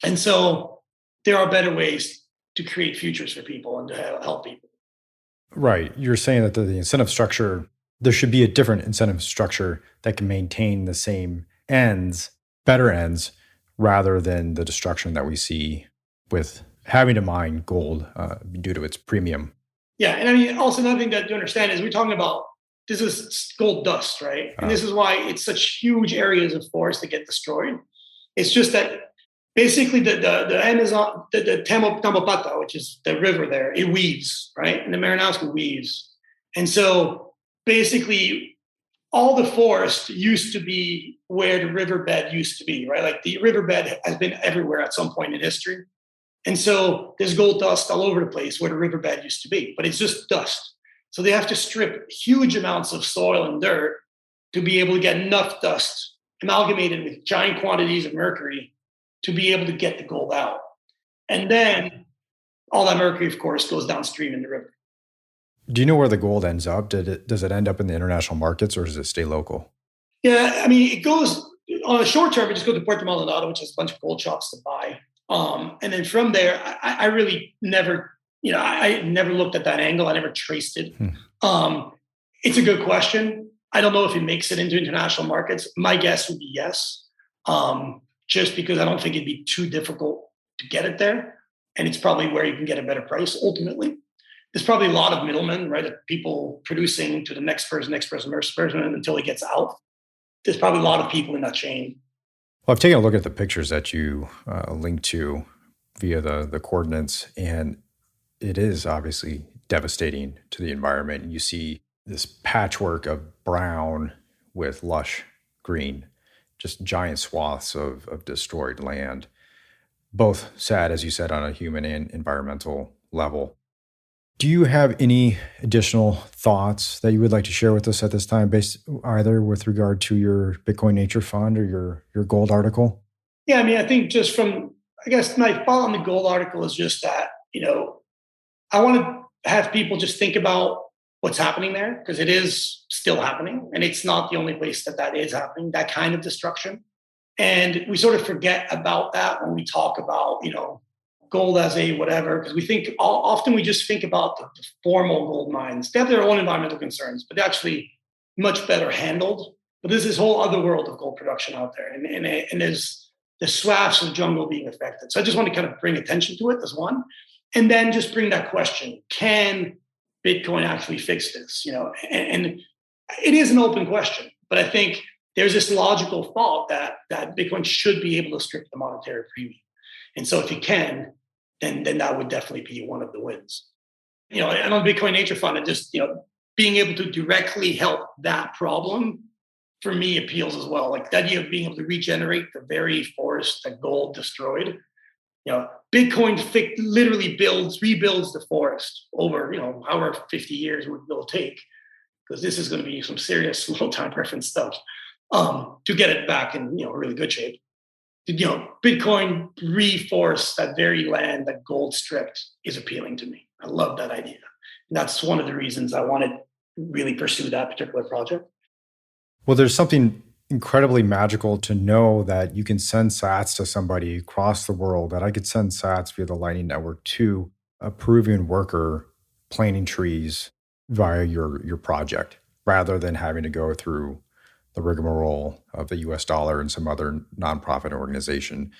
And so there are better ways to create futures for people and to help people. Right. You're saying that the incentive structure, there should be a different incentive structure that can maintain the same ends, better ends, rather than the destruction that we see with having to mine gold due to its premium. Yeah. And I mean, also another thing that to understand is we're talking about this is gold dust, right? And this is why it's such huge areas of forest that get destroyed. It's just that basically the Amazon, the Tamaulipas, which is the river there, it weaves, right? And the Maranowska weaves. And so basically all the forest used to be where the riverbed used to be, right? Like the riverbed has been everywhere at some point in history. And so there's gold dust all over the place where the riverbed used to be, but it's just dust. So they have to strip huge amounts of soil and dirt to be able to get enough dust amalgamated with giant quantities of mercury to be able to get the gold out. And then all that mercury, of course, goes downstream in the river. Do you know where the gold ends up? Does it end up in the international markets or does it stay local? Yeah, I mean, it goes on the short term, it just goes to Puerto Maldonado, which has a bunch of gold shops to buy. And then from there, I really never, I never looked at that angle. I never traced it. It's a good question. I don't know if it makes it into international markets. My guess would be yes, just because I don't think it'd be too difficult to get it there. And it's probably where you can get a better price ultimately. There's probably a lot of middlemen, right? People producing to the next person until it gets out. There's probably a lot of people in that chain. Well, I've taken a look at the pictures that you linked to via the coordinates, and it is obviously devastating to the environment. You see this patchwork of brown with lush green, just giant swaths of destroyed land. Both sad, as you said, on a human and environmental level. Do you have any additional thoughts that you would like to share with us at this time, based either with regard to your Bitcoin Nature Fund or your gold article? Yeah, I mean, I think just I guess my thought on the gold article is just that, I want to have people just think about what's happening there because it is still happening. And it's not the only place that is happening, that kind of destruction. And we sort of forget about that when we talk about, gold as a whatever, because often we just think about the formal gold mines. They have their own environmental concerns, but they're actually much better handled. But there's this whole other world of gold production out there, and there's the swaths of jungle being affected. So I just want to kind of bring attention to it as one, and then just bring that question: can Bitcoin actually fix this? And it is an open question, but I think there's this logical thought that Bitcoin should be able to strip the monetary premium. And so if you can, then that would definitely be one of the wins. And on Bitcoin Nature Fund, and just, being able to directly help that problem for me appeals as well. Like the idea of being able to regenerate the very forest that gold destroyed. Bitcoin literally rebuilds the forest over, however 50 years will take, because this is going to be some serious low time preference stuff to get it back in, really good shape. Bitcoin reforest that very land that gold stripped is appealing to me. I love that idea. And that's one of the reasons I want to really pursue that particular project. Well, there's something incredibly magical to know that you can send sats to somebody across the world, that I could send sats via the Lightning Network to a Peruvian worker planting trees via your project, rather than having to go through the rigmarole of the US dollar and some other nonprofit organization.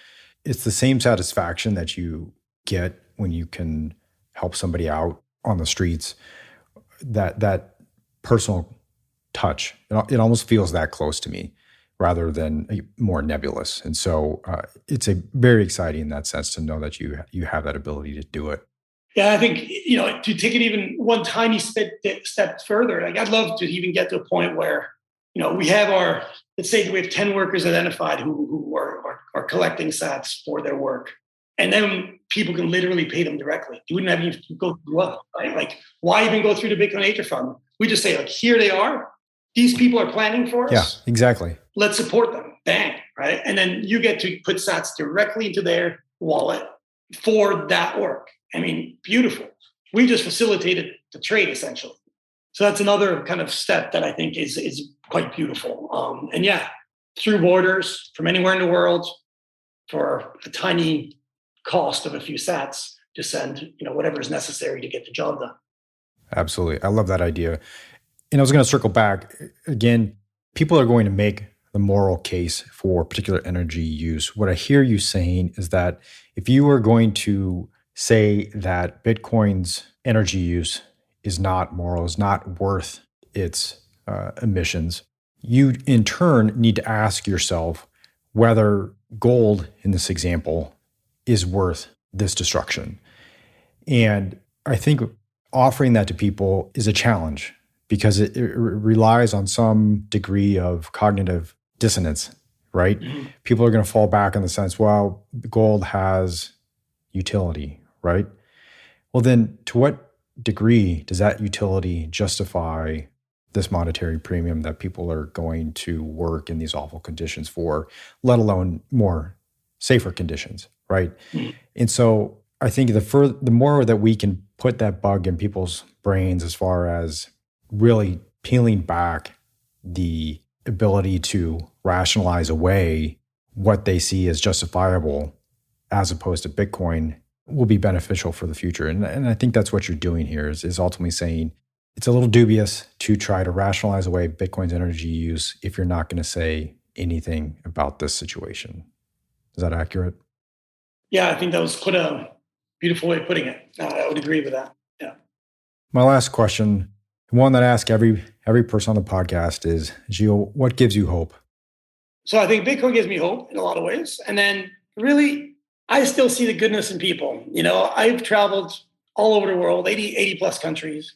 It's the same satisfaction that you get when you can help somebody out on the streets. That personal touch, it almost feels that close to me rather than more nebulous. And so it's a very exciting in that sense to know that you have that ability to do it. Yeah, I think, to take it even one tiny step further, like I'd love to even get to a point where, we have let's say we have 10 workers identified who are collecting sats for their work. And then people can literally pay them directly. You wouldn't have to go through us, right? Like, why even go through the Bitcoin Nature Fund? We just say, like, here they are. These people are planning for us. Yeah, exactly. Let's support them. Bang, right? And then you get to put sats directly into their wallet for that work. I mean, beautiful. We just facilitated the trade, essentially. So that's another kind of step that I think is quite beautiful. And yeah, through borders, from anywhere in the world, for a tiny cost of a few sats, to send whatever is necessary to get the job done. Absolutely, I love that idea. And I was going to circle back again. People are going to make the moral case for particular energy use. What I hear you saying is that if you are going to say that Bitcoin's energy use is not moral, is not worth its emissions, you in turn need to ask yourself whether gold, in this example, is worth this destruction. And I think offering that to people is a challenge because it relies on some degree of cognitive dissonance, right? Mm-hmm. People are going to fall back on the sense, well, gold has utility, right? Well, then to what degree does that utility justify this monetary premium that people are going to work in these awful conditions for, let alone more safer conditions, right? Mm-hmm. And so I think the more that we can put that bug in people's brains as far as really peeling back the ability to rationalize away what they see as justifiable as opposed to Bitcoin will be beneficial for the future. And I think that's what you're doing here is ultimately saying it's a little dubious to try to rationalize away Bitcoin's energy use if you're not going to say anything about this situation. Is that accurate? Yeah, I think that was quite a beautiful way of putting it. I would agree with that. Yeah. My last question, one that I ask every person on the podcast is, Gilles, what gives you hope? So I think Bitcoin gives me hope in a lot of ways. And then really, I still see the goodness in people. You know, I've traveled all over the world, 80 plus countries.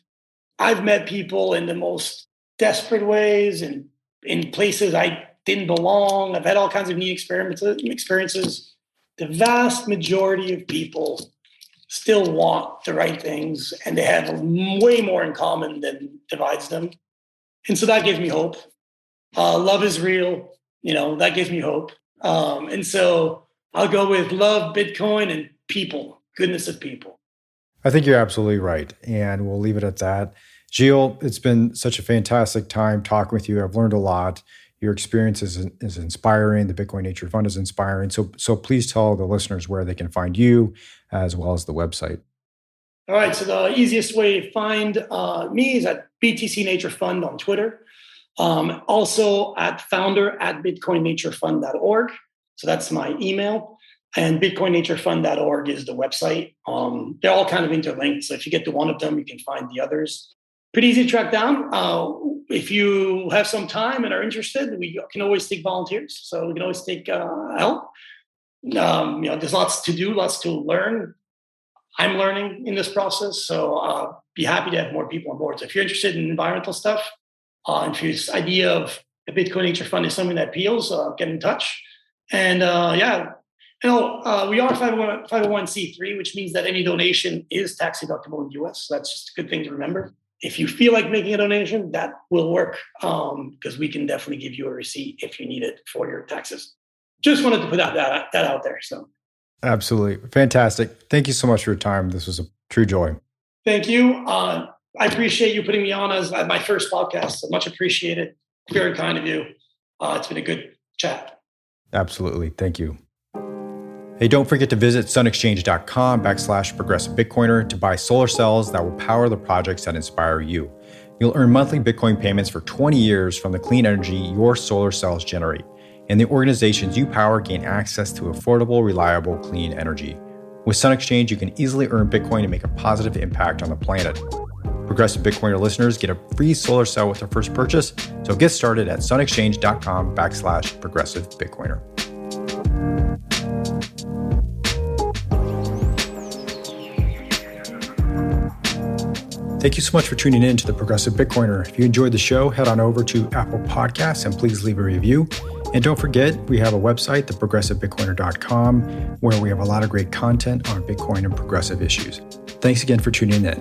I've met people in the most desperate ways and in places I didn't belong. I've had all kinds of neat experiences. The vast majority of people still want the right things, and they have way more in common than divides them. And so that gives me hope. Love is real. You know, that gives me hope. And so I'll go with love, Bitcoin, and people, goodness of people. I think you're absolutely right. And we'll leave it at that. Gilles, it's been such a fantastic time talking with you. I've learned a lot. Your experience is inspiring. The Bitcoin Nature Fund is inspiring. So please tell the listeners where they can find you as well as the website. All right. So the easiest way to find me is at BTC Nature Fund on Twitter. Also at founder@bitcoinnaturefund.org. So that's my email. And bitcoinnaturefund.org is the website. They're all kind of interlinked. So if you get to one of them, you can find the others. Pretty easy to track down. If you have some time and are interested, we can always take volunteers. So we can always take help. There's lots to do, lots to learn. I'm learning in this process. So be happy to have more people on board. So if you're interested in environmental stuff, if this idea of the Bitcoin Nature Fund is something that appeals, get in touch. And we are 501c3, which means that any donation is tax deductible in the US. So that's just a good thing to remember. If you feel like making a donation, that will work because we can definitely give you a receipt if you need it for your taxes. Just wanted to put that out there. So, absolutely. Fantastic. Thank you so much for your time. This was a true joy. Thank you. I appreciate you putting me on as my first podcast. So much appreciated. Very kind of you. It's been a good chat. Absolutely. Thank you. Hey, don't forget to visit sunexchange.com/progressive Bitcoiner to buy solar cells that will power the projects that inspire you. You'll earn monthly Bitcoin payments for 20 years from the clean energy your solar cells generate. And the organizations you power gain access to affordable, reliable, clean energy. With Sun Exchange, you can easily earn Bitcoin and make a positive impact on the planet. Progressive Bitcoiner listeners get a free solar cell with their first purchase, so get started at sunexchange.com/progressive Bitcoiner. Thank you so much for tuning in to the Progressive Bitcoiner. If you enjoyed the show, head on over to Apple Podcasts and please leave a review. And don't forget, we have a website, theprogressivebitcoiner.com, where we have a lot of great content on Bitcoin and progressive issues. Thanks again for tuning in.